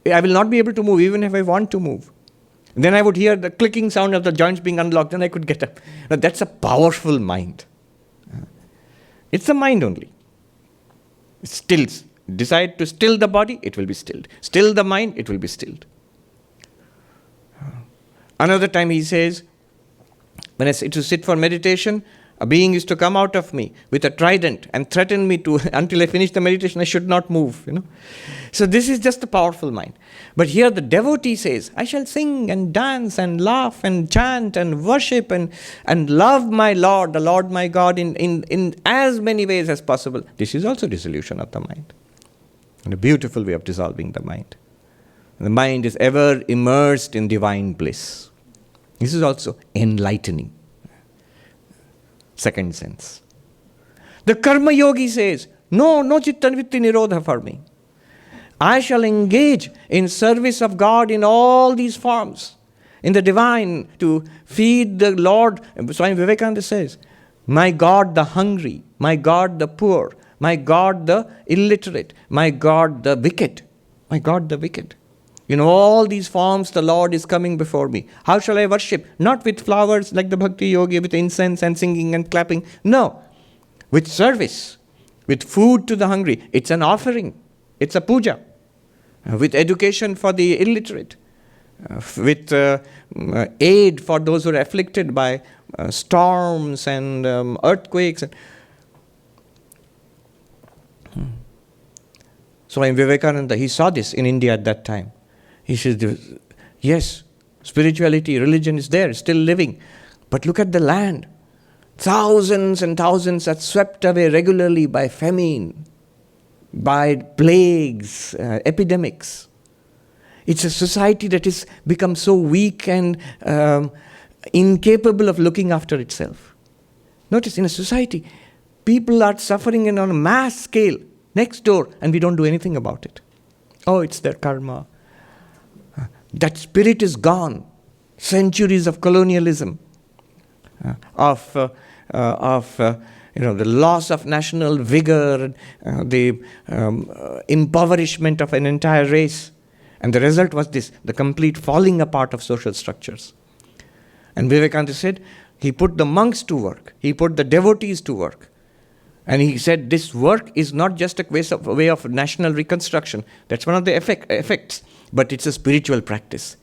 I will not be able to move even if I want to move. Then I would hear the clicking sound of the joints being unlocked, then I could get up. Now that's a powerful mind. It's a mind only. It stills. Decide to still the body, it will be stilled. Still the mind, it will be stilled. Another time he says, when I sit to sit for meditation, a being used to come out of me with a trident and threaten me to, until I finish the meditation, I should not move. So this is just a powerful mind. But here the devotee says, I shall sing and dance and laugh and chant and worship and love my Lord, the Lord my God, in as many ways as possible. This is also dissolution of the mind. And a beautiful way of dissolving the mind. The mind is ever immersed in divine bliss. This is also enlightening. Second sense. The karma yogi says, no chitta vritti nirodha for me. I shall engage in service of God in all these forms, in the divine, to feed the Lord. Swami Vivekananda says, my God the hungry, my God the poor, my God the illiterate, my God the wicked, my God the wicked. In all these forms, the Lord is coming before me. How shall I worship? Not with flowers like the Bhakti Yogi, with incense and singing and clapping. No. With service. With food to the hungry. It's an offering. It's a puja. With education for the illiterate. With aid for those who are afflicted by storms and earthquakes. Swami Vivekananda, he saw this in India at that time. He says, yes, spirituality, religion is there, still living. But look at the land. Thousands and thousands are swept away regularly by famine, by plagues, epidemics. It's a society that has become so weak and incapable of looking after itself. Notice, in a society, people are suffering on a mass scale next door, and we don't do anything about it. Oh, it's their karma. That spirit is gone. Centuries of colonialism, of the loss of national vigor, the impoverishment of an entire race. And the result was this, the complete falling apart of social structures. And Vivekananda said, he put the monks to work. He put the devotees to work. And he said, this work is not just a way of national reconstruction. That's one of the effects. But it's a spiritual practice.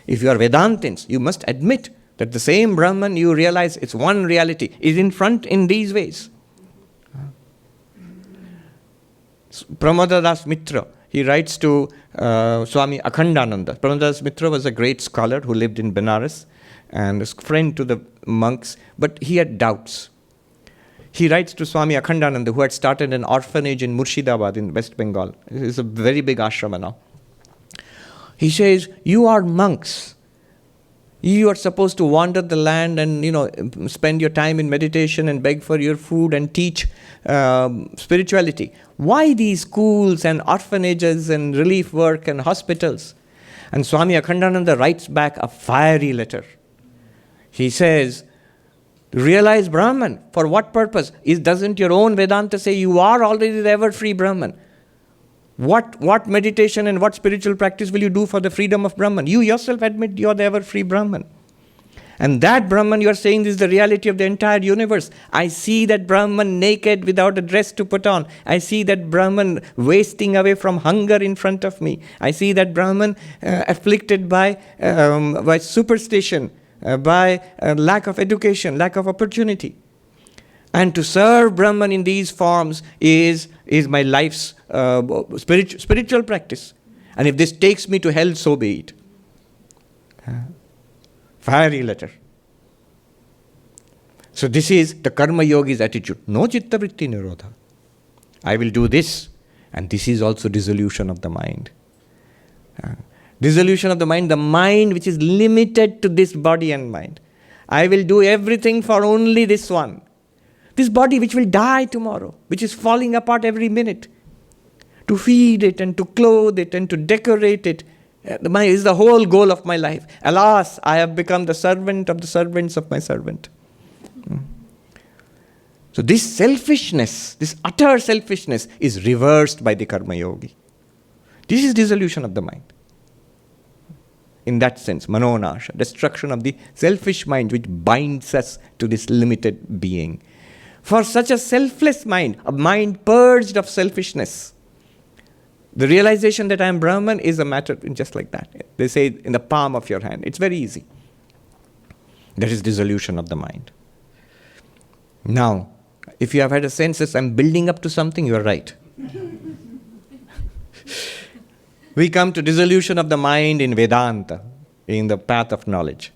If you are Vedantins, you must admit that the same Brahman, you realize it's one reality, is in front in these ways. Pramoda Das Mitra, he writes to Swami Akhandananda. Pramoda Das Mitra was a great scholar who lived in Benares and was a friend to the monks, but he had doubts. He writes to Swami Akhandananda, who had started an orphanage in Murshidabad in West Bengal. It's a very big ashrama now. He says, you are monks. You are supposed to wander the land and, spend your time in meditation and beg for your food and teach spirituality. Why these schools and orphanages and relief work and hospitals? And Swami Akhandananda writes back a fiery letter. He says, To realize Brahman. For what purpose? Doesn't your own Vedanta say you are already the ever-free Brahman? What meditation and what spiritual practice will you do for the freedom of Brahman? You yourself admit you are the ever-free Brahman. And that Brahman, you are saying, this is the reality of the entire universe. I see that Brahman naked without a dress to put on. I see that Brahman wasting away from hunger in front of me. I see that Brahman afflicted by superstition, by lack of education, lack of opportunity. And to serve Brahman in these forms is my life's spiritual practice. And if this takes me to hell, so be it. Fiery letter. So this is the karma yogi's attitude. No chitta vritti nirodha. I will do this. And this is also dissolution of the mind. Dissolution of the mind which is limited to this body and mind. I will do everything for only this one. This body which will die tomorrow, which is falling apart every minute. To feed it and to clothe it and to decorate it is the whole goal of my life. Alas, I have become the servant of the servants of my servant. So this selfishness, this utter selfishness is reversed by the karma yogi. This is dissolution of the mind. In that sense, manonasha, destruction of the selfish mind which binds us to this limited being. For such a selfless mind, a mind purged of selfishness, the realization that I am Brahman is a matter just like that. They say in the palm of your hand. It's very easy. That is dissolution of the mind. Now, if you have had a sense that I'm building up to something, you are right. We come to dissolution of the mind in Vedanta, in the path of knowledge.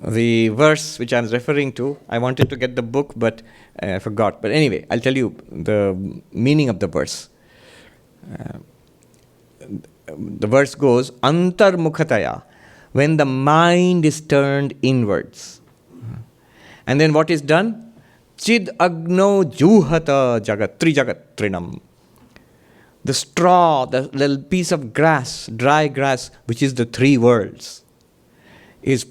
The verse which I was referring to, I wanted to get the book, but I forgot. But anyway, I'll tell you the meaning of the verse. The verse goes, antarmukhataya, when the mind is turned inwards. And then what is done? Chid agno juhata jagat, trijagat trinam. The straw, the little piece of grass, dry grass, which is the three worlds, is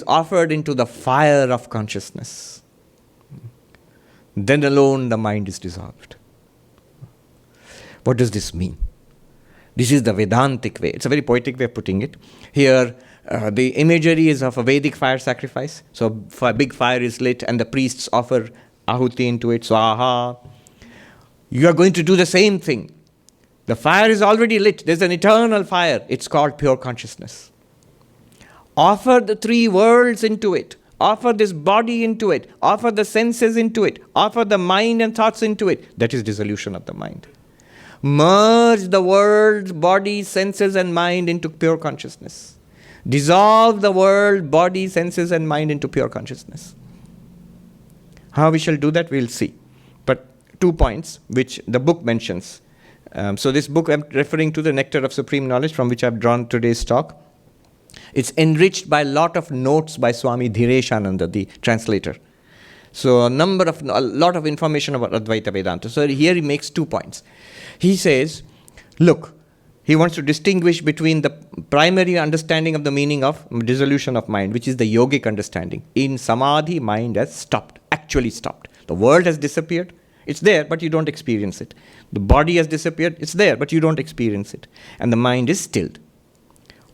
offered into the fire of consciousness. Then alone the mind is dissolved. What does this mean? This is the Vedantic way. It's a very poetic way of putting it. Here, the imagery is of a Vedic fire sacrifice. So a big fire is lit and the priests offer ahuti into it. Swaha. You are going to do the same thing. The fire is already lit. There's an eternal fire. It's called pure consciousness. Offer the three worlds into it. Offer this body into it. Offer the senses into it. Offer the mind and thoughts into it. That is dissolution of the mind. Merge the world, body, senses and mind into pure consciousness. Dissolve the world, body, senses and mind into pure consciousness. How we shall do that, we'll see. But 2 points which the book mentions. So this book I'm referring to, the Nectar of Supreme Knowledge, from which I've drawn today's talk. It's enriched by a lot of notes by Swami Dhireshananda, the translator. So a lot of information about Advaita Vedanta. So here he makes 2 points. He says, look, he wants to distinguish between the primary understanding of the meaning of dissolution of mind, which is the yogic understanding. In Samadhi, mind has stopped, actually stopped. The world has disappeared. It's there, but you don't experience it. The body has disappeared. It's there, but you don't experience it. And the mind is stilled.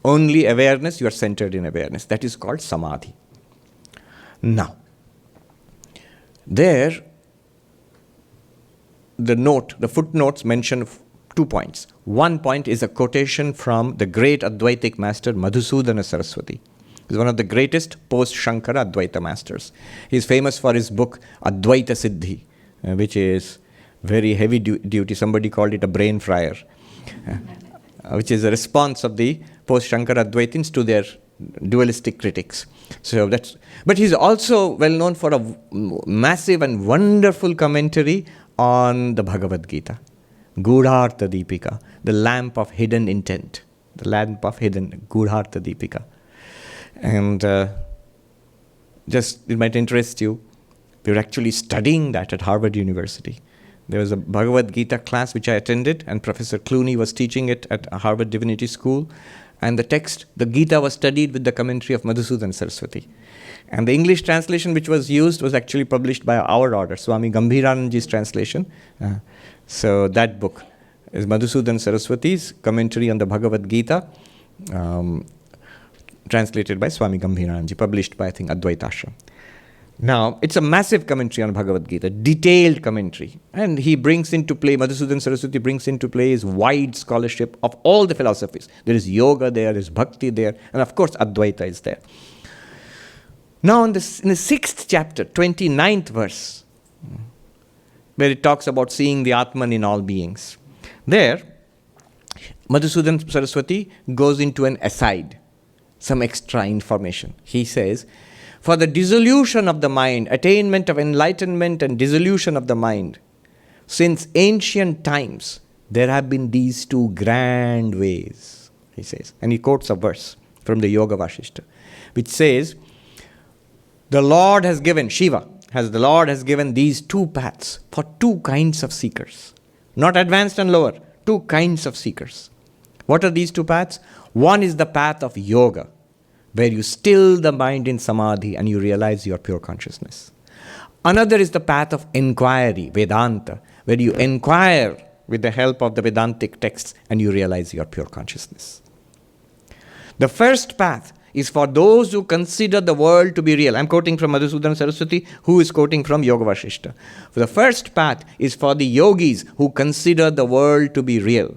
Only awareness, you are centered in awareness. That is called Samadhi. Now, there, the footnotes mention 2 points. 1 point is a quotation from the great Advaitic master Madhusudana Saraswati. He's one of the greatest post-Shankara Advaita masters. He's famous for his book Advaita Siddhi, which is very heavy duty. Somebody called it a brain fryer, which is a response of the post-Shankara Advaitins to their dualistic critics. But he's also well known for a massive and wonderful commentary on the Bhagavad Gita. Gudhartha Deepika, the lamp of hidden intent. The lamp of hidden, Gudhartha Deepika. And just, it might interest you, we're actually studying that at Harvard University. There was a Bhagavad Gita class which I attended, and Professor Clooney was teaching it at Harvard Divinity School. And the text, the Gita, was studied with the commentary of Madhusudan Saraswati. And the English translation which was used was actually published by our order, Swami Gambhiranandaji's translation. So that book is Madhusudan Saraswati's commentary on the Bhagavad Gita, translated by Swami Gambhiranandaji, published by, I think, Advaita Ashram. Now, it's a massive commentary on Bhagavad Gita, detailed commentary. And he brings into play, Madhusudan Saraswati brings into play his wide scholarship of all the philosophies. There is yoga there is bhakti there, and of course Advaita is there. Now, in the 6th chapter, 29th verse, where it talks about seeing the Atman in all beings, there, Madhusudan Saraswati goes into an aside, some extra information. He says, for the dissolution of the mind, attainment of enlightenment and dissolution of the mind, since ancient times, there have been these two grand ways, he says. And he quotes a verse from the Yoga Vasishta, which says, the Lord has given, the Lord has given these two paths for two kinds of seekers. Not advanced and lower, two kinds of seekers. What are these two paths? One is the path of yoga, where you still the mind in samadhi and you realize your pure consciousness. Another is the path of inquiry, Vedanta, where you inquire with the help of the Vedantic texts and you realize your pure consciousness. The first path is for those who consider the world to be real. I'm quoting from Madhusudan Saraswati, who is quoting from Yoga Vasishta. The first path is for the yogis who consider the world to be real.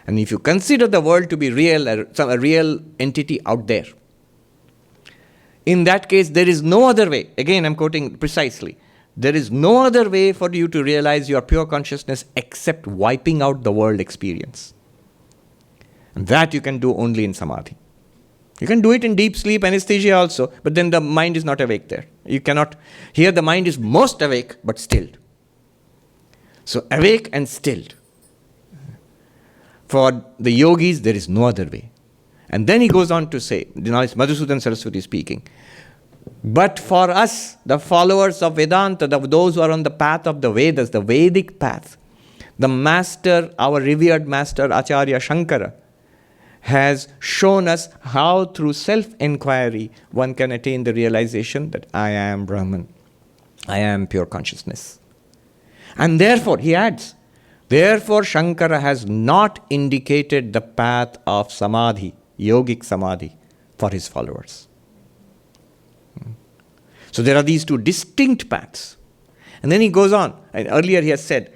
And if you consider the world to be real, a real entity out there, in that case, there is no other way. Again, I'm quoting precisely. There is no other way for you to realize your pure consciousness except wiping out the world experience. And that you can do only in samadhi. You can do it in deep sleep, anesthesia also, but then the mind is not awake there. You cannot. Here the mind is most awake, but stilled. So awake and stilled. For the yogis, there is no other way. And then he goes on to say, now it's Madhusudan Saraswati speaking, but for us, the followers of Vedanta, those who are on the path of the Vedas, the Vedic path, the master, our revered master, Acharya Shankara, has shown us how through self-inquiry one can attain the realization that I am Brahman, I am pure consciousness. And therefore, he adds, therefore, Shankara has not indicated the path of samadhi, yogic samadhi, for his followers. So there are these two distinct paths. And then he goes on, and earlier he has said,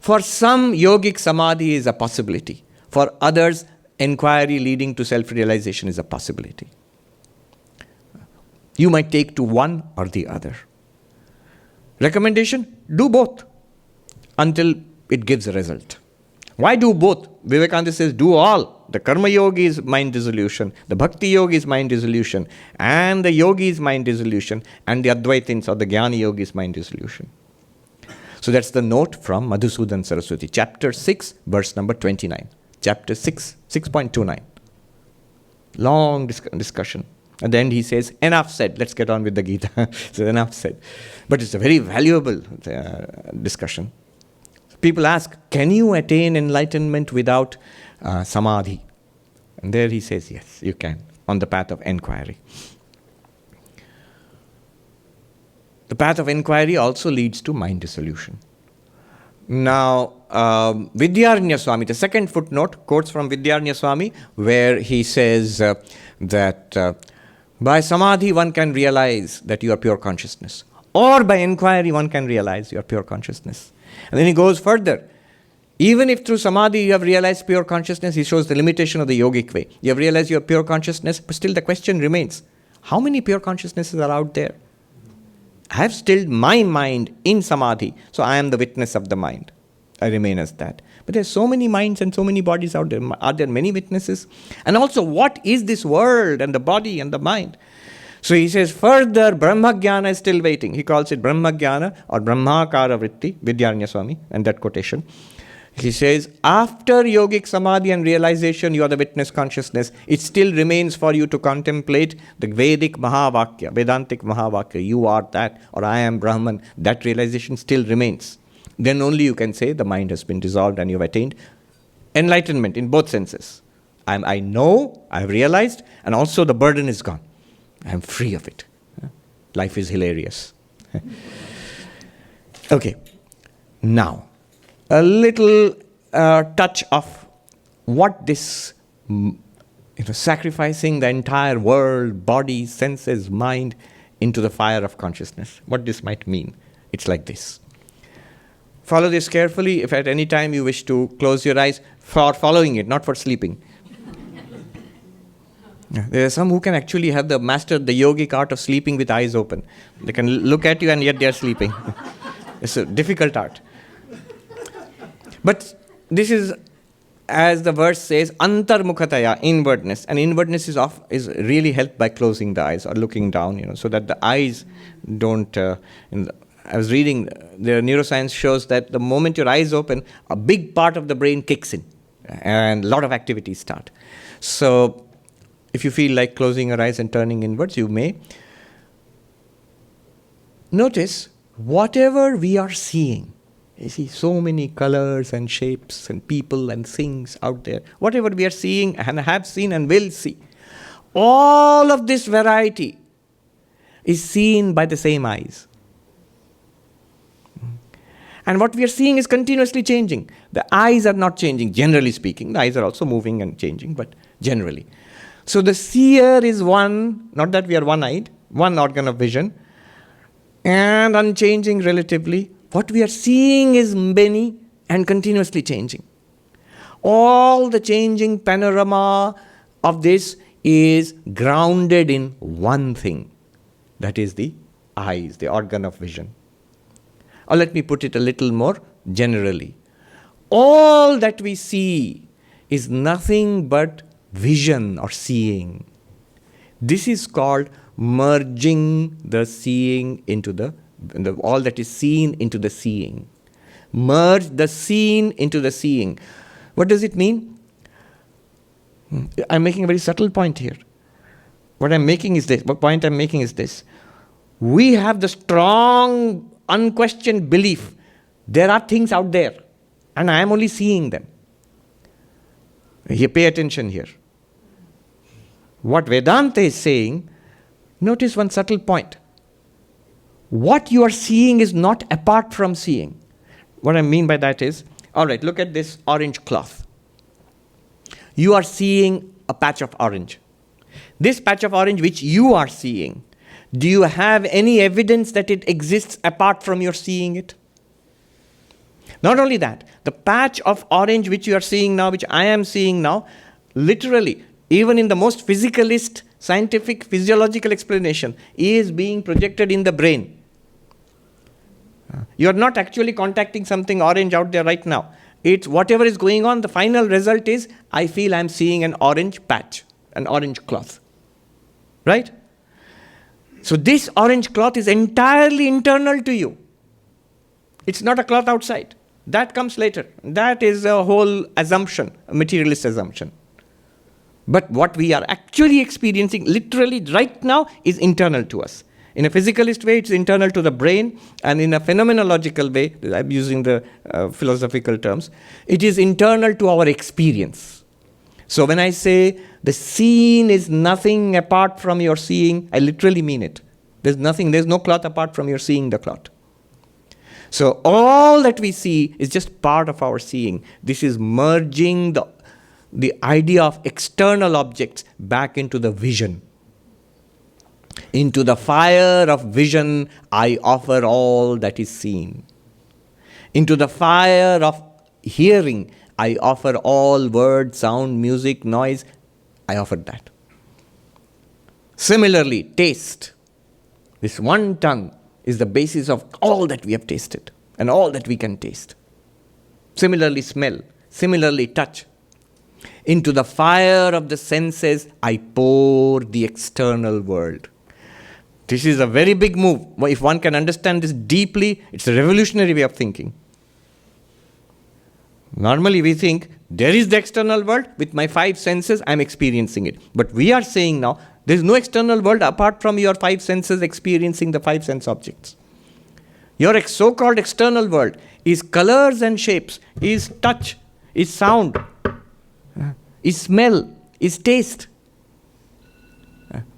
for some, yogic samadhi is a possibility. For others, inquiry leading to self-realization is a possibility. You might take to one or the other. Recommendation, do both until it gives a result. Why do both? Vivekananda says, do all. The karma yogi is mind dissolution, the bhakti yogi is mind dissolution, and the yogi is mind dissolution, and the Advaitins or the Jnana yogi is mind dissolution. So that's the note from Madhusudan Saraswati, chapter 6, verse number 29. Chapter 6, 6.29. Long discussion. At the end he says, enough said. Let's get on with the Gita. So enough said. But it's a very valuable discussion. People ask, can you attain enlightenment without samadhi? And there he says, yes, you can, on the path of inquiry. The path of inquiry also leads to mind dissolution. Now, Vidyaranya Swami, the second footnote, quotes from Vidyaranya Swami, where he says that by samadhi one can realize that you are pure consciousness. Or by inquiry one can realize you are pure consciousness. And then he goes further. Even if through samadhi you have realized pure consciousness, he shows the limitation of the yogic way. You have realized you are pure consciousness, but still the question remains, how many pure consciousnesses are out there? I have stilled my mind in samadhi, so I am the witness of the mind. I remain as that. But there are so many minds and so many bodies out there. Are there many witnesses? And also, what is this world and the body and the mind? So he says, further, Brahma-jnana is still waiting. He calls it Brahma-jnana or Brahmakara Vritti, Vidyaranya Swami, and that quotation. He says, after yogic samadhi and realization, you are the witness consciousness. It still remains for you to contemplate the Vedic Mahavakya, Vedantic Mahavakya. You are that, or I am Brahman. That realization still remains. Then only you can say the mind has been dissolved and you have attained enlightenment in both senses. I know, I've realized, and also the burden is gone. I'm free of it. Life is hilarious. Okay. Now, a little touch of what this, sacrificing the entire world, body, senses, mind, into the fire of consciousness. What this might mean. It's like this. Follow this carefully. If at any time you wish to close your eyes, for following it, not for sleeping. There are some who can actually have master the yogic art of sleeping with eyes open. They can look at you and yet they are sleeping. It's a difficult art. But this is, as the verse says, antarmukhataya, inwardness. And inwardness is really helped by closing the eyes or looking down, so that the eyes don't... I was reading, the neuroscience shows that the moment your eyes open, a big part of the brain kicks in and a lot of activities start. So if you feel like closing your eyes and turning inwards, you may. Notice whatever we are seeing. You see so many colors and shapes and people and things out there. Whatever we are seeing and have seen and will see. All of this variety is seen by the same eyes. And what we are seeing is continuously changing. The eyes are not changing, generally speaking. The eyes are also moving and changing, but generally. So the seer is one, not that we are one-eyed, one organ of vision, and unchanging relatively. What we are seeing is many and continuously changing. All the changing panorama of this is grounded in one thing. That is the eyes, the organ of vision. Or let me put it a little more generally. All that we see is nothing but vision or seeing. This is called merging the seeing into all that is seen into the seeing. Merge the seen into the seeing. What does it mean? I'm making a very subtle point here. What point I'm making is this. We have the strong, unquestioned belief there are things out there and I am only seeing them. Here, pay attention here. What Vedanta is saying, notice one subtle point. What you are seeing is not apart from seeing. What I mean by that is, all right, look at this orange cloth. You are seeing a patch of orange. This patch of orange which you are seeing, do you have any evidence that it exists apart from your seeing it? Not only that, the patch of orange which you are seeing now, which I am seeing now, literally, even in the most physicalist, scientific, physiological explanation, is being projected in the brain. You are not actually contacting something orange out there right now. It's whatever is going on, the final result is, I feel I'm seeing an orange patch, an orange cloth. Right? So this orange cloth is entirely internal to you. It's not a cloth outside. That comes later. That is a whole assumption, a materialist assumption. But what we are actually experiencing literally right now is internal to us. In a physicalist way, it's internal to the brain, and in a phenomenological way, I'm using the philosophical terms, it is internal to our experience. So when I say the seen is nothing apart from your seeing, I literally mean it. There's no cloth apart from your seeing the cloth. So all that we see is just part of our seeing. This is merging the idea of external objects back into the vision. Into the fire of vision, I offer all that is seen. Into the fire of hearing, I offer all word, sound, music, noise. I offer that. Similarly, taste. This one tongue is the basis of all that we have tasted and all that we can taste. Similarly, smell. Similarly, touch. Into the fire of the senses, I pour the external world. This is a very big move. If one can understand this deeply, it's a revolutionary way of thinking. Normally we think, there is the external world, with my five senses, I'm experiencing it. But we are saying now, there is no external world apart from your five senses experiencing the five sense objects. Your so-called external world is colors and shapes, is touch, is sound, is smell, is taste.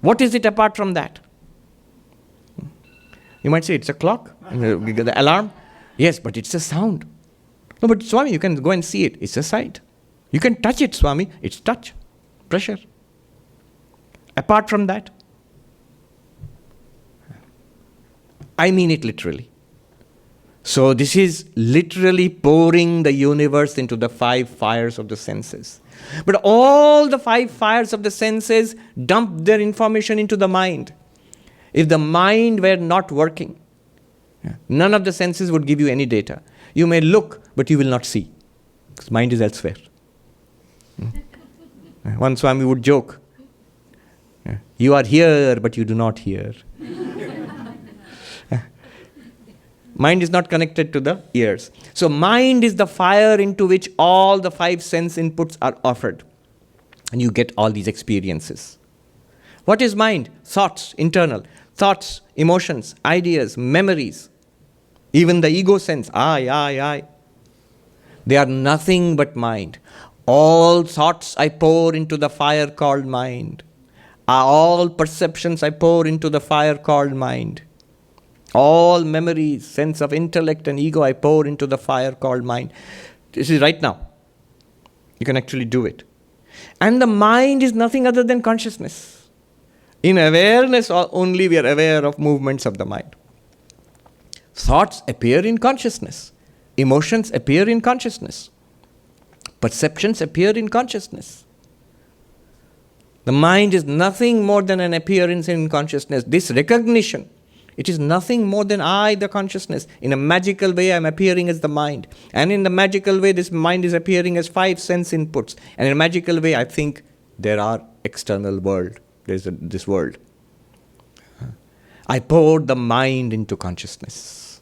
What is it apart from that? You might say it's a clock, the alarm. Yes, but it's a sound. No, but Swami, you can go and see it. It's a sight. You can touch it, Swami. It's touch, pressure. Apart from that, I mean it literally. So this is literally pouring the universe into the 5 fires of the senses. But all the 5 fires of the senses dump their information into the mind. If the mind were not working, none of the senses would give you any data. You may look, but you will not see, because mind is elsewhere. One Swami would joke, you are here, but you do not hear. Mind is not connected to the ears. So mind is the fire into which all the 5 sense inputs are offered. And you get all these experiences. What is mind? Thoughts, internal. Thoughts, emotions, ideas, memories. Even the ego sense, I. They are nothing but mind. All thoughts I pour into the fire called mind. All perceptions I pour into the fire called mind. All memories, sense of intellect and ego I pour into the fire called mind. This is right now. You can actually do it. And the mind is nothing other than consciousness. In awareness only we are aware of movements of the mind. Thoughts appear in consciousness. Emotions appear in consciousness. Perceptions appear in consciousness. The mind is nothing more than an appearance in consciousness. This recognition, it is nothing more than I, the consciousness. In a magical way, I am appearing as the mind. And in the magical way, this mind is appearing as 5 sense inputs. And in a magical way, I think there are external world. There is this world. I poured the mind into consciousness.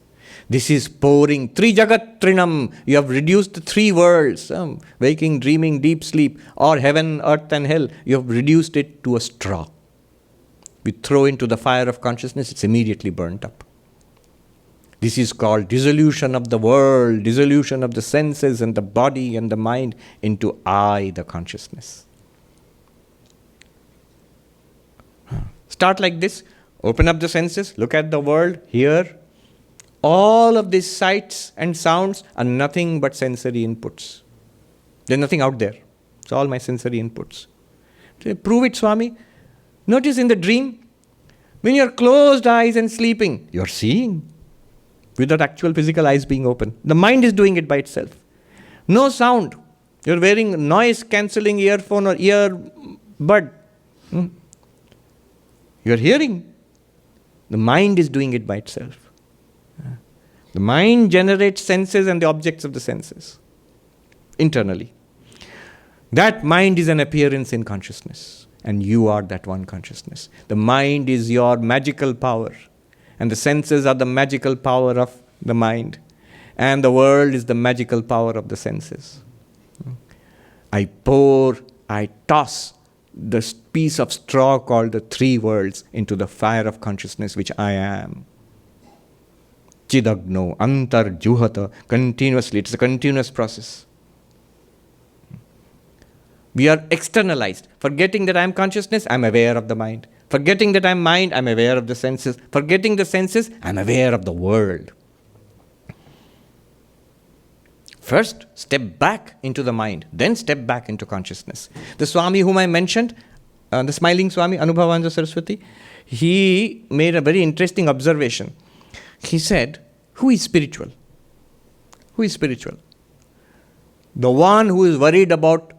This is pouring. Tri Jagat Trinam. You have reduced the 3 worlds. Waking, dreaming, deep sleep. Or heaven, earth and hell. You have reduced it to a straw. We throw into the fire of consciousness, it's immediately burnt up. This is called dissolution of the world, dissolution of the senses and the body and the mind into I, the consciousness. Start like this. Open up the senses, look at the world, hear. All of these sights and sounds are nothing but sensory inputs. There's nothing out there. It's all my sensory inputs. Prove it, Swami. Notice in the dream, when you're closed eyes and sleeping, you're seeing without actual physical eyes being open. The mind is doing it by itself. No sound. You're wearing noise-cancelling earphone or earbud. You're hearing. The mind is doing it by itself. The mind generates senses and the objects of the senses internally. That mind is an appearance in consciousness. And you are that one consciousness. The mind is your magical power. And the senses are the magical power of the mind. And the world is the magical power of the senses. I toss this piece of straw called the 3 worlds into the fire of consciousness which I am. Chidagno, antar juhata, continuously. It's a continuous process. We are externalized. Forgetting that I am consciousness, I am aware of the mind. Forgetting that I am mind, I am aware of the senses. Forgetting the senses, I am aware of the world. First, step back into the mind, then step back into consciousness. The Swami whom I mentioned, the smiling Swami, Anubhavananda Saraswati, he made a very interesting observation. He said, who is spiritual? Who is spiritual? The one who is worried about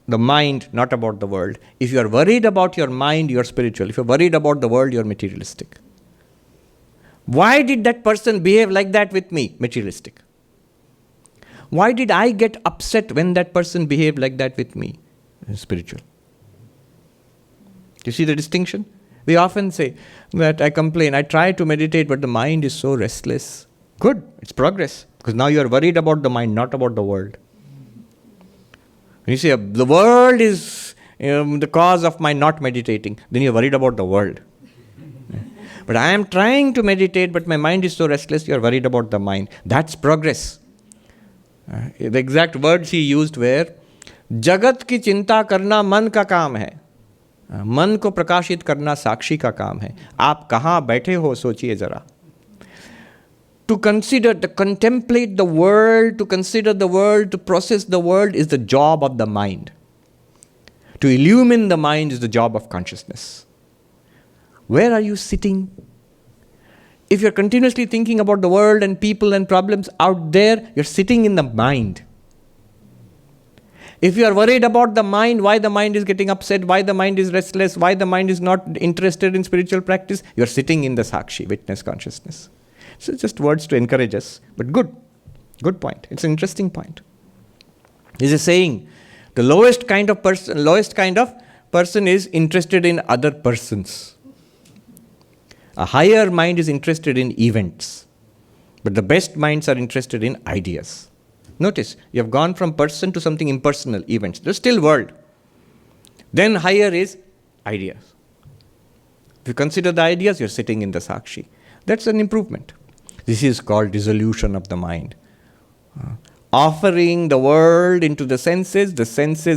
the mind, not about the world. If you are worried about your mind, you are spiritual. If you are worried about the world, you are materialistic. Why did that person behave like that with me? Materialistic. Why did I get upset when that person behaved like that with me? Spiritual. You see the distinction? We often say that I complain, I try to meditate, but the mind is so restless. Good, it's progress. Because now you are worried about the mind, not about the world. When you say, the world is the cause of my not meditating, then you're worried about the world. But I am trying to meditate, but my mind is so restless, you're worried about the mind. That's progress. The exact words he used were, जगत की चिंता करना मन का काम है, मन को प्रकाशित करना साक्षी का काम है. आप कहाँ बैठे हो सोचिए जरा. To consider, to contemplate the world, to consider the world, to process the world is the job of the mind. To illumine the mind is the job of consciousness. Where are you sitting? If you're continuously thinking about the world and people and problems out there, you're sitting in the mind. If you are worried about the mind, why the mind is getting upset, why the mind is restless, why the mind is not interested in spiritual practice, you're sitting in the Sakshi, witness consciousness. So just words to encourage us, but good point. It's an interesting point. This is saying the lowest kind of person is interested in other persons. A higher mind is interested in events, but the best minds are interested in ideas. Notice, you have gone from person to something impersonal, events. There's still world. Then higher is ideas. If you consider the ideas, you're sitting in the Sakshi. That's an improvement. This is called dissolution of the mind. Offering the world into the senses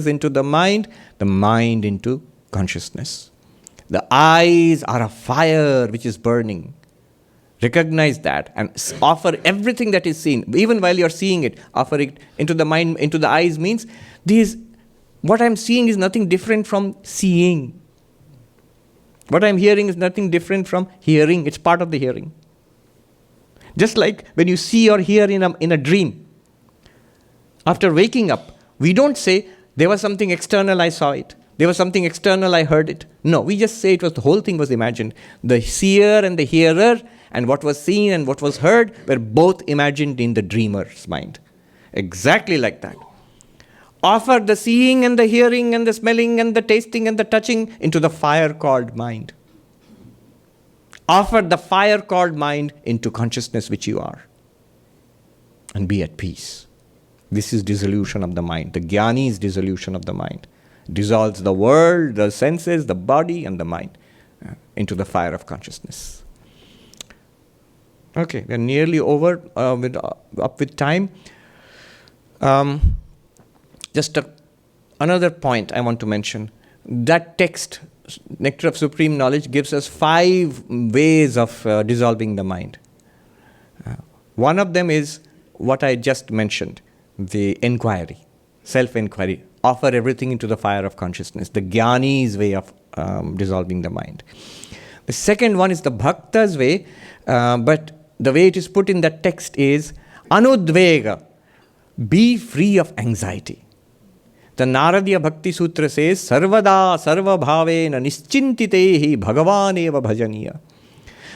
into the mind into consciousness. The eyes are a fire which is burning. Recognize that and offer everything that is seen. Even while you're seeing it, offer it into the mind, into the eyes means what I'm seeing is nothing different from seeing. What I'm hearing is nothing different from hearing. It's part of the hearing. Just like when you see or hear in a dream. After waking up, we don't say, there was something external, I saw it. There was something external, I heard it. No, we just say the whole thing was imagined. The seer and the hearer and what was seen and what was heard were both imagined in the dreamer's mind. Exactly like that. Offer the seeing and the hearing and the smelling and the tasting and the touching into the fire called mind. Offer the fire called mind into consciousness which you are. And be at peace. This is dissolution of the mind. The Jnani's dissolution of the mind. Dissolves the world, the senses, the body and the mind into the fire of consciousness. Okay, we are nearly over up with time. Another point I want to mention. That text, Nectar of Supreme Knowledge, gives us 5 ways of dissolving the mind. One of them is what I just mentioned, the inquiry, self-inquiry. Offer everything into the fire of consciousness, the Jnani's way of dissolving the mind. The second one is the Bhakta's way, but the way it is put in that text is Anudvega, be free of anxiety. The Naradiya Bhakti Sutra says, Sarvada Sarva Bhavena Nischintitehi Bhagavaneva Bhajaniya.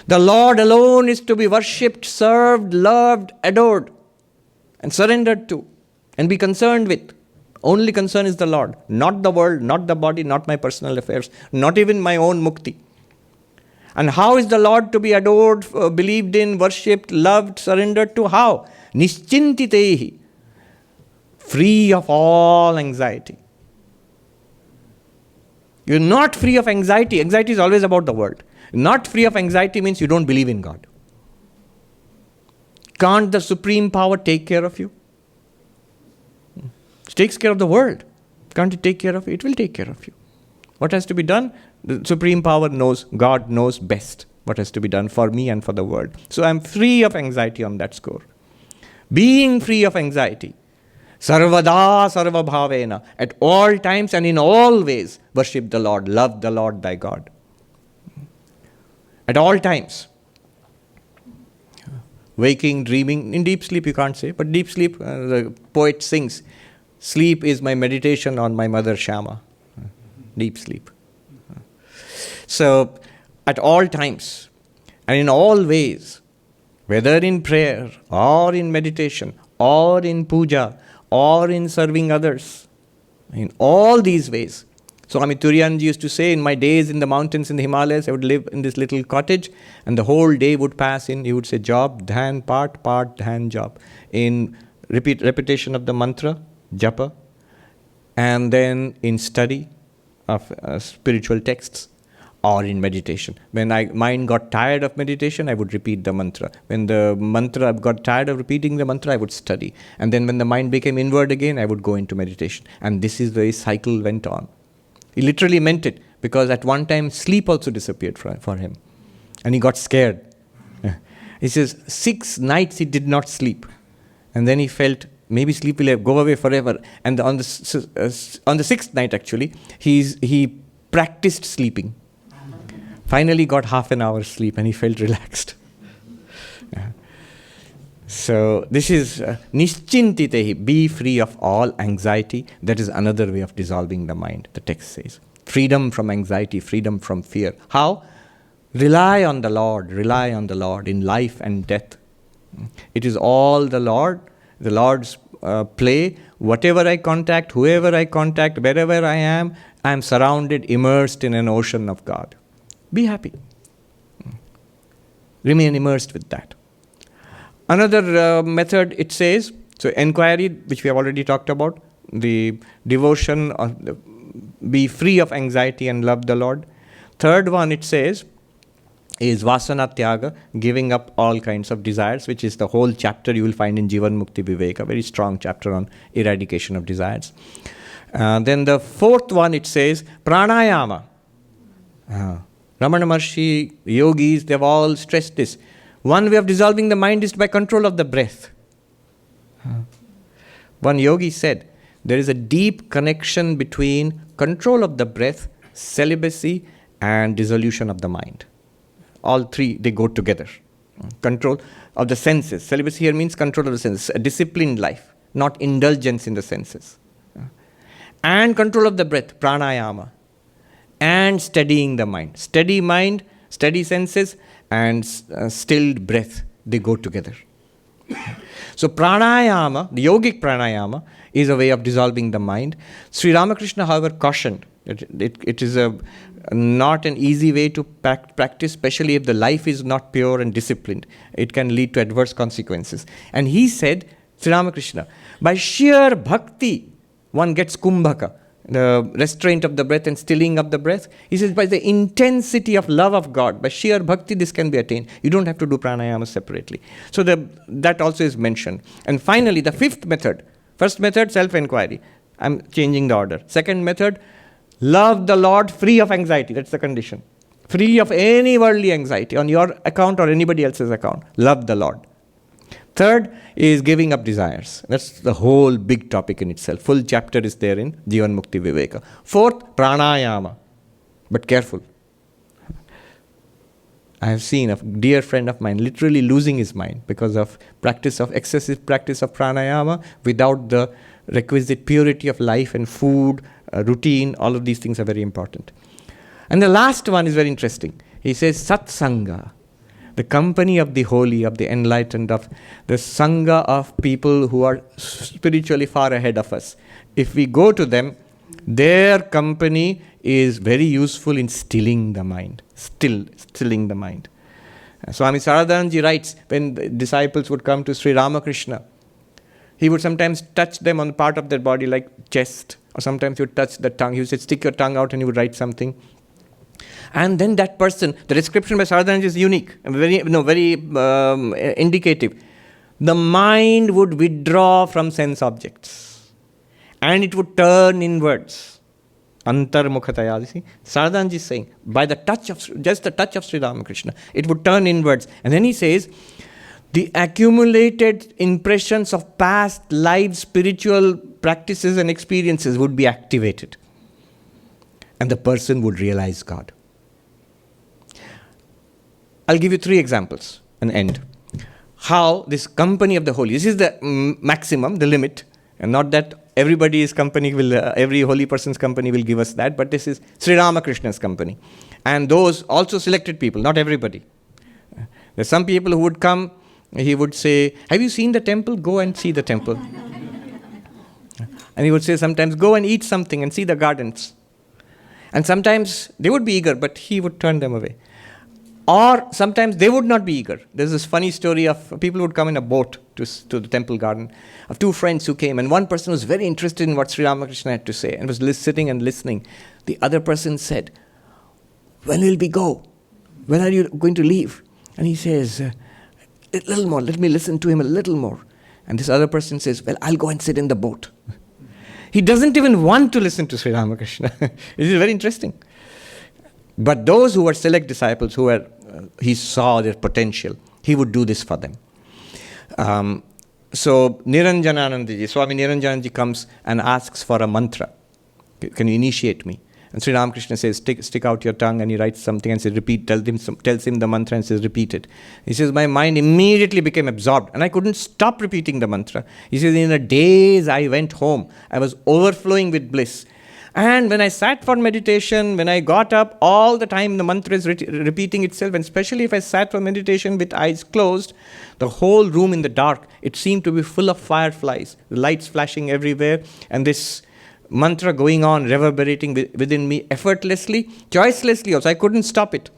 The Lord alone is to be worshipped, served, loved, adored, and surrendered to, and be concerned with. Only concern is the Lord, not the world, not the body, not my personal affairs, not even my own mukti. And how is the Lord to be adored, believed in, worshipped, loved, surrendered to? How? Nischintitehi. Free of all anxiety. You're not free of anxiety. Anxiety is always about the world. Not free of anxiety means you don't believe in God. Can't the supreme power take care of you? It takes care of the world. Can't it take care of you? It will take care of you. What has to be done? The supreme power knows, God knows best what has to be done for me and for the world. So I'm free of anxiety on that score. Being free of anxiety. Sarvada sarva bhavena. At all times and in all ways, worship the Lord, love the Lord thy God. At all times. Waking, dreaming, in deep sleep you can't say, but deep sleep, the poet sings, sleep is my meditation on my mother Shama. Deep sleep. So, at all times and in all ways, whether in prayer or in meditation or in puja or in serving others, in all these ways. Swami Turiyanji used to say, in my days in the mountains in the Himalayas, I would live in this little cottage and the whole day would pass in, he would say job, dhyan, part, dhyan, job. In repetition of the mantra, japa, and then in study of spiritual texts, or in meditation. When mind got tired of meditation, I would repeat the mantra. When the mantra got tired of repeating the mantra, I would study. And then when the mind became inward again, I would go into meditation. And this is the way cycle went on. He literally meant it, because at one time sleep also disappeared for him. And he got scared. He says 6 nights he did not sleep. And then he felt maybe sleep will go away forever. And on the 6th night actually, he practiced sleeping. Finally got half an hour's sleep and he felt relaxed. So this is Nischintitehi, be free of all anxiety. That is another way of dissolving the mind, the text says. Freedom from anxiety, freedom from fear. How? Rely on the Lord in life and death. It is all the Lord's play. Whatever I contact, whoever I contact, wherever I am surrounded, immersed in an ocean of God. Be happy. Remain immersed with that. Another method, it says, so inquiry, which we have already talked about, the devotion, be free of anxiety and love the Lord. Third one, it says, is Vasana Tyaga, giving up all kinds of desires, which is the whole chapter you will find in Jivan Mukti Viveka, a very strong chapter on eradication of desires. Then the fourth one, it says, Pranayama. Ramana Maharshi, yogis, they have all stressed this. One way of dissolving the mind is by control of the breath. One yogi said, there is a deep connection between control of the breath, celibacy, and dissolution of the mind. All three, they go together. Control of the senses. Celibacy here means control of the senses, a disciplined life, not indulgence in the senses. And control of the breath, pranayama. And steadying the mind. Steady mind, steady senses, and stilled breath, they go together. So pranayama, the yogic pranayama, is a way of dissolving the mind. Sri Ramakrishna, however, cautioned that it is not an easy way to practice, especially if the life is not pure and disciplined. It can lead to adverse consequences. And he said, Sri Ramakrishna, by sheer bhakti, one gets kumbhaka, the restraint of the breath and stilling of the breath. He says, by the intensity of love of God, by sheer bhakti, this can be attained. You don't have to do pranayama separately. So that also is mentioned. And finally, the fifth method. First method, self-inquiry. I'm changing the order. Second method, love the Lord free of anxiety. That's the condition. Free of any worldly anxiety on your account or anybody else's account. Love the Lord. Third is giving up desires. That's the whole big topic in itself. Full chapter is there in Jivan Mukti Viveka. Fourth, pranayama. But careful. I have seen a dear friend of mine literally losing his mind because of excessive practice of pranayama without the requisite purity of life and food, routine. All of these things are very important. And the last one is very interesting. He says satsanga, the company of the holy, of the enlightened, of the sangha of people who are spiritually far ahead of us. If we go to them, their company is very useful in stilling the mind. Stilling the mind. Swami Sarvapriyananda writes, when the disciples would come to Sri Ramakrishna, he would sometimes touch them on the part of their body like chest, or sometimes he would touch the tongue. He would say, stick your tongue out, and he would write something. And then that person, the description by Sarvapriyananda is unique, very indicative. The mind would withdraw from sense objects, and it would turn inwards. Antarmukhataya, you see. Sarvapriyananda is saying, by the touch of, just the touch of Sri Ramakrishna, it would turn inwards. And then he says, the accumulated impressions of past lives, spiritual practices and experiences would be activated. And the person would realize God. I'll give you 3 examples and end. How this company of the holy, this is the maximum, the limit, and not that everybody's company will, every holy person's company will give us that, but this is Sri Ramakrishna's company. And those also selected people, not everybody. There's some people who would come, he would say, have you seen the temple? Go and see the temple. And he would say sometimes, go and eat something and see the gardens. And sometimes they would be eager, but he would turn them away. Or sometimes they would not be eager. There's this funny story of people who would come in a boat to the temple garden, of 2 friends who came, and one person was very interested in what Sri Ramakrishna had to say and was sitting and listening. The other person said, when will we go? When are you going to leave? And he says, a little more, let me listen to him a little more. And this other person says, well, I'll go and sit in the boat. He doesn't even want to listen to Sri Ramakrishna. It is very interesting. But those who were select disciples, he saw their potential, he would do this for them. So Niranjananandaji, Swami Niranjanandaji comes and asks for a mantra. Can you initiate me? And Sri Ramakrishna says, stick out your tongue, and he writes something and says, repeat, tells him the mantra and says, repeat it. He says, my mind immediately became absorbed and I couldn't stop repeating the mantra. He says, in a daze I went home. I was overflowing with bliss. And when I sat for meditation, when I got up, all the time the mantra is repeating itself, and especially if I sat for meditation with eyes closed, the whole room in the dark, it seemed to be full of fireflies, the lights flashing everywhere, and this mantra going on, reverberating within me effortlessly, choicelessly also. I couldn't stop it.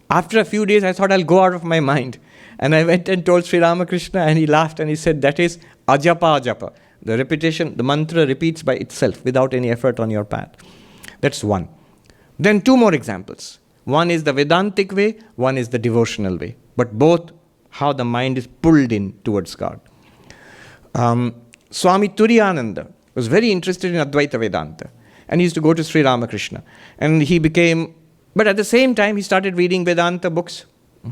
After a few days, I thought I'll go out of my mind. And I went and told Sri Ramakrishna, and he laughed and he said, that is ajapa ajapa. The repetition, the mantra repeats by itself without any effort on your part. That's one. Then two more examples. One is the Vedantic way, one is the devotional way. But both, how the mind is pulled in towards God. Swami Turiyananda was very interested in Advaita Vedanta. And he used to go to Sri Ramakrishna. And he became, but at the same time, he started reading Vedanta books.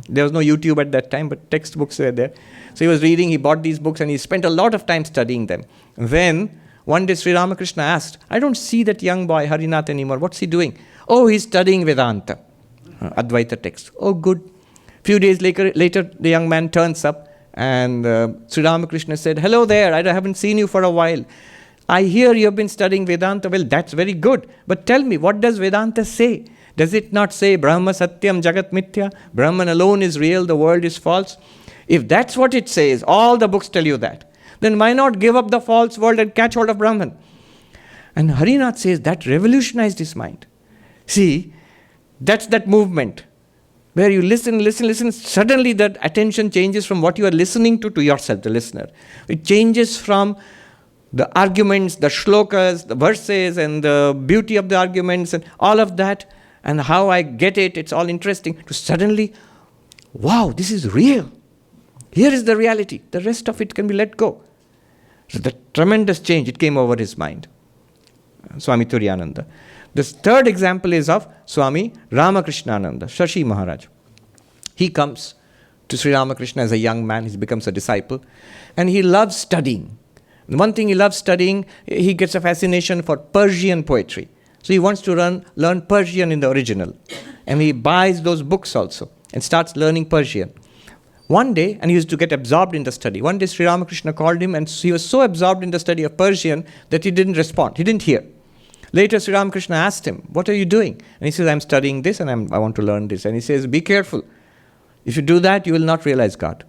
There was no YouTube at that time, but textbooks were there. So he was reading, he bought these books, and he spent a lot of time studying them. Then, one day Sri Ramakrishna asked, I don't see that young boy, Harinath, anymore. What's he doing? Oh, he's studying Vedanta, Advaita text. Oh, good. Few days later, the young man turns up, and Sri Ramakrishna said, hello there, I haven't seen you for a while. I hear you have been studying Vedanta. Well, that's very good. But tell me, what does Vedanta say? Does it not say, Brahma Satyam Jagat Mithya? Brahman alone is real, the world is false. If that's what it says, all the books tell you that, then why not give up the false world and catch hold of Brahman? And Harinath says that revolutionized his mind. See, that's that movement where you listen, suddenly that attention changes from what you are listening to yourself, the listener. It changes from the arguments, the shlokas, the verses, and the beauty of the arguments, and all of that, and how I get it, it's all interesting, to suddenly, wow, this is real. Here is the reality. The rest of it can be let go. So the tremendous change, it came over his mind. Swami Turiyananda. The third example is of Swami Ramakrishnananda, Shashi Maharaj. He comes to Sri Ramakrishna as a young man, he becomes a disciple, and he loves studying. And one thing he loves studying, he gets a fascination for Persian poetry. So he wants to learn Persian in the original. And he buys those books also and starts learning Persian. One day, and he used to get absorbed in the study. One day Sri Ramakrishna called him, and he was so absorbed in the study of Persian that he didn't respond. He didn't hear. Later Sri Ramakrishna asked him, what are you doing? And he says, I'm studying this and I want to learn this. And he says, be careful. If you do that, you will not realize God.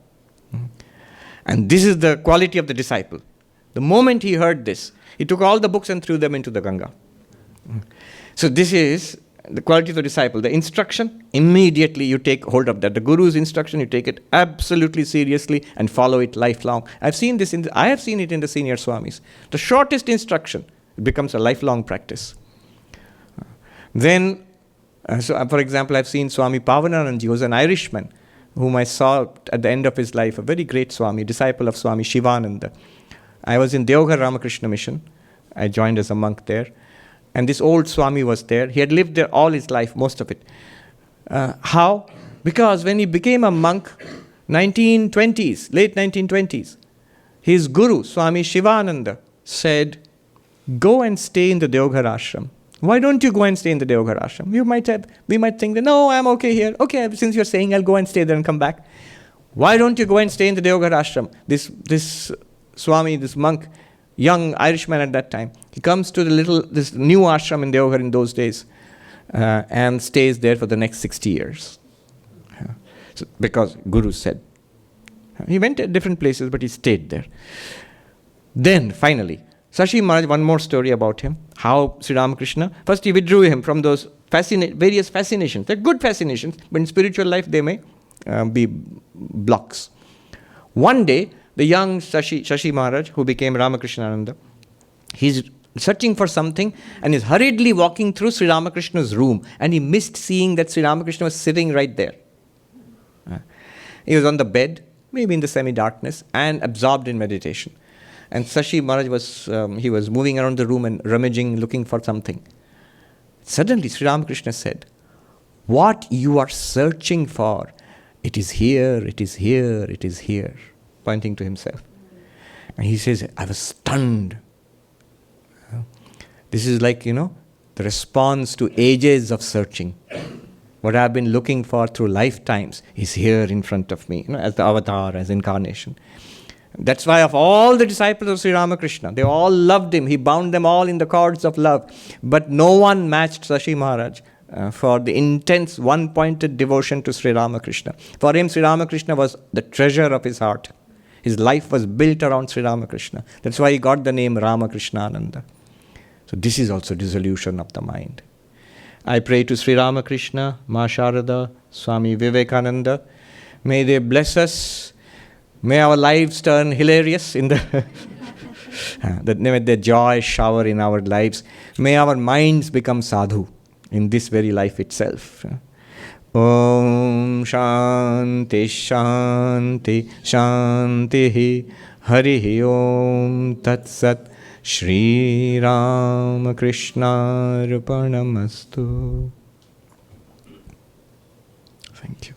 And this is the quality of the disciple. The moment he heard this, he took all the books and threw them into the Ganga. So this is the quality of the disciple. The instruction, immediately you take hold of that. The Guru's instruction, you take it absolutely seriously and follow it lifelong. I have seen it in the senior Swamis. The shortest instruction, it becomes a lifelong practice. Then, for example, I've seen Swami Pavananandji, who was an Irishman, whom I saw at the end of his life, a very great Swami, disciple of Swami Shivananda. I was in Deoghar Ramakrishna Mission. I joined as a monk there. And this old Swami was there. He had lived there all his life, most of it. How? Because when he became a monk, 1920s, late 1920s, his guru, Swami Shivananda, said, go and stay in the Deoghar ashram. Why don't you go and stay in the Deoghar ashram? We might think that, no, I'm okay here. Okay, since you're saying, I'll go and stay there and come back. Why don't you go and stay in the Deoghar ashram? This Swami, this monk, young Irishman at that time, he comes to this new ashram in Deoghar in those days and stays there for the next 60 years. Because Guru said. He went to different places, but he stayed there. Then, finally, Shashi Maharaj, one more story about him, how Sri Ramakrishna, first he withdrew him from those various fascinations. They're good fascinations, but in spiritual life they may be blocks. One day, the young Shashi Maharaj, who became Ramakrishnananda, he's searching for something, and is hurriedly walking through Sri Ramakrishna's room, and he missed seeing that Sri Ramakrishna was sitting right there. He was on the bed, maybe in the semi-darkness, and absorbed in meditation. And Sashi Maharaj was moving around the room and rummaging, looking for something. Suddenly Sri Ramakrishna said, "What you are searching for, it is here, it is here, it is here," pointing to himself. And he says, "I was stunned." This is like, the response to ages of searching. What I've been looking for through lifetimes is here in front of me, as the avatar, as incarnation. That's why of all the disciples of Sri Ramakrishna, they all loved him. He bound them all in the cords of love. But no one matched Sashi Maharaj for the intense one-pointed devotion to Sri Ramakrishna. For him, Sri Ramakrishna was the treasure of his heart. His life was built around Sri Ramakrishna. That's why he got the name Ramakrishnananda. So this is also dissolution of the mind. I pray to Sri Ramakrishna, Ma Sharada, Swami Vivekananda. May they bless us. May our lives turn hilarious in may the joy shower in our lives. May our minds become sadhu in this very life itself. Om Shanti Shanti Shanti Hari Om Tat Sat Shri Ramakrishna Arpanamastu. Thank you.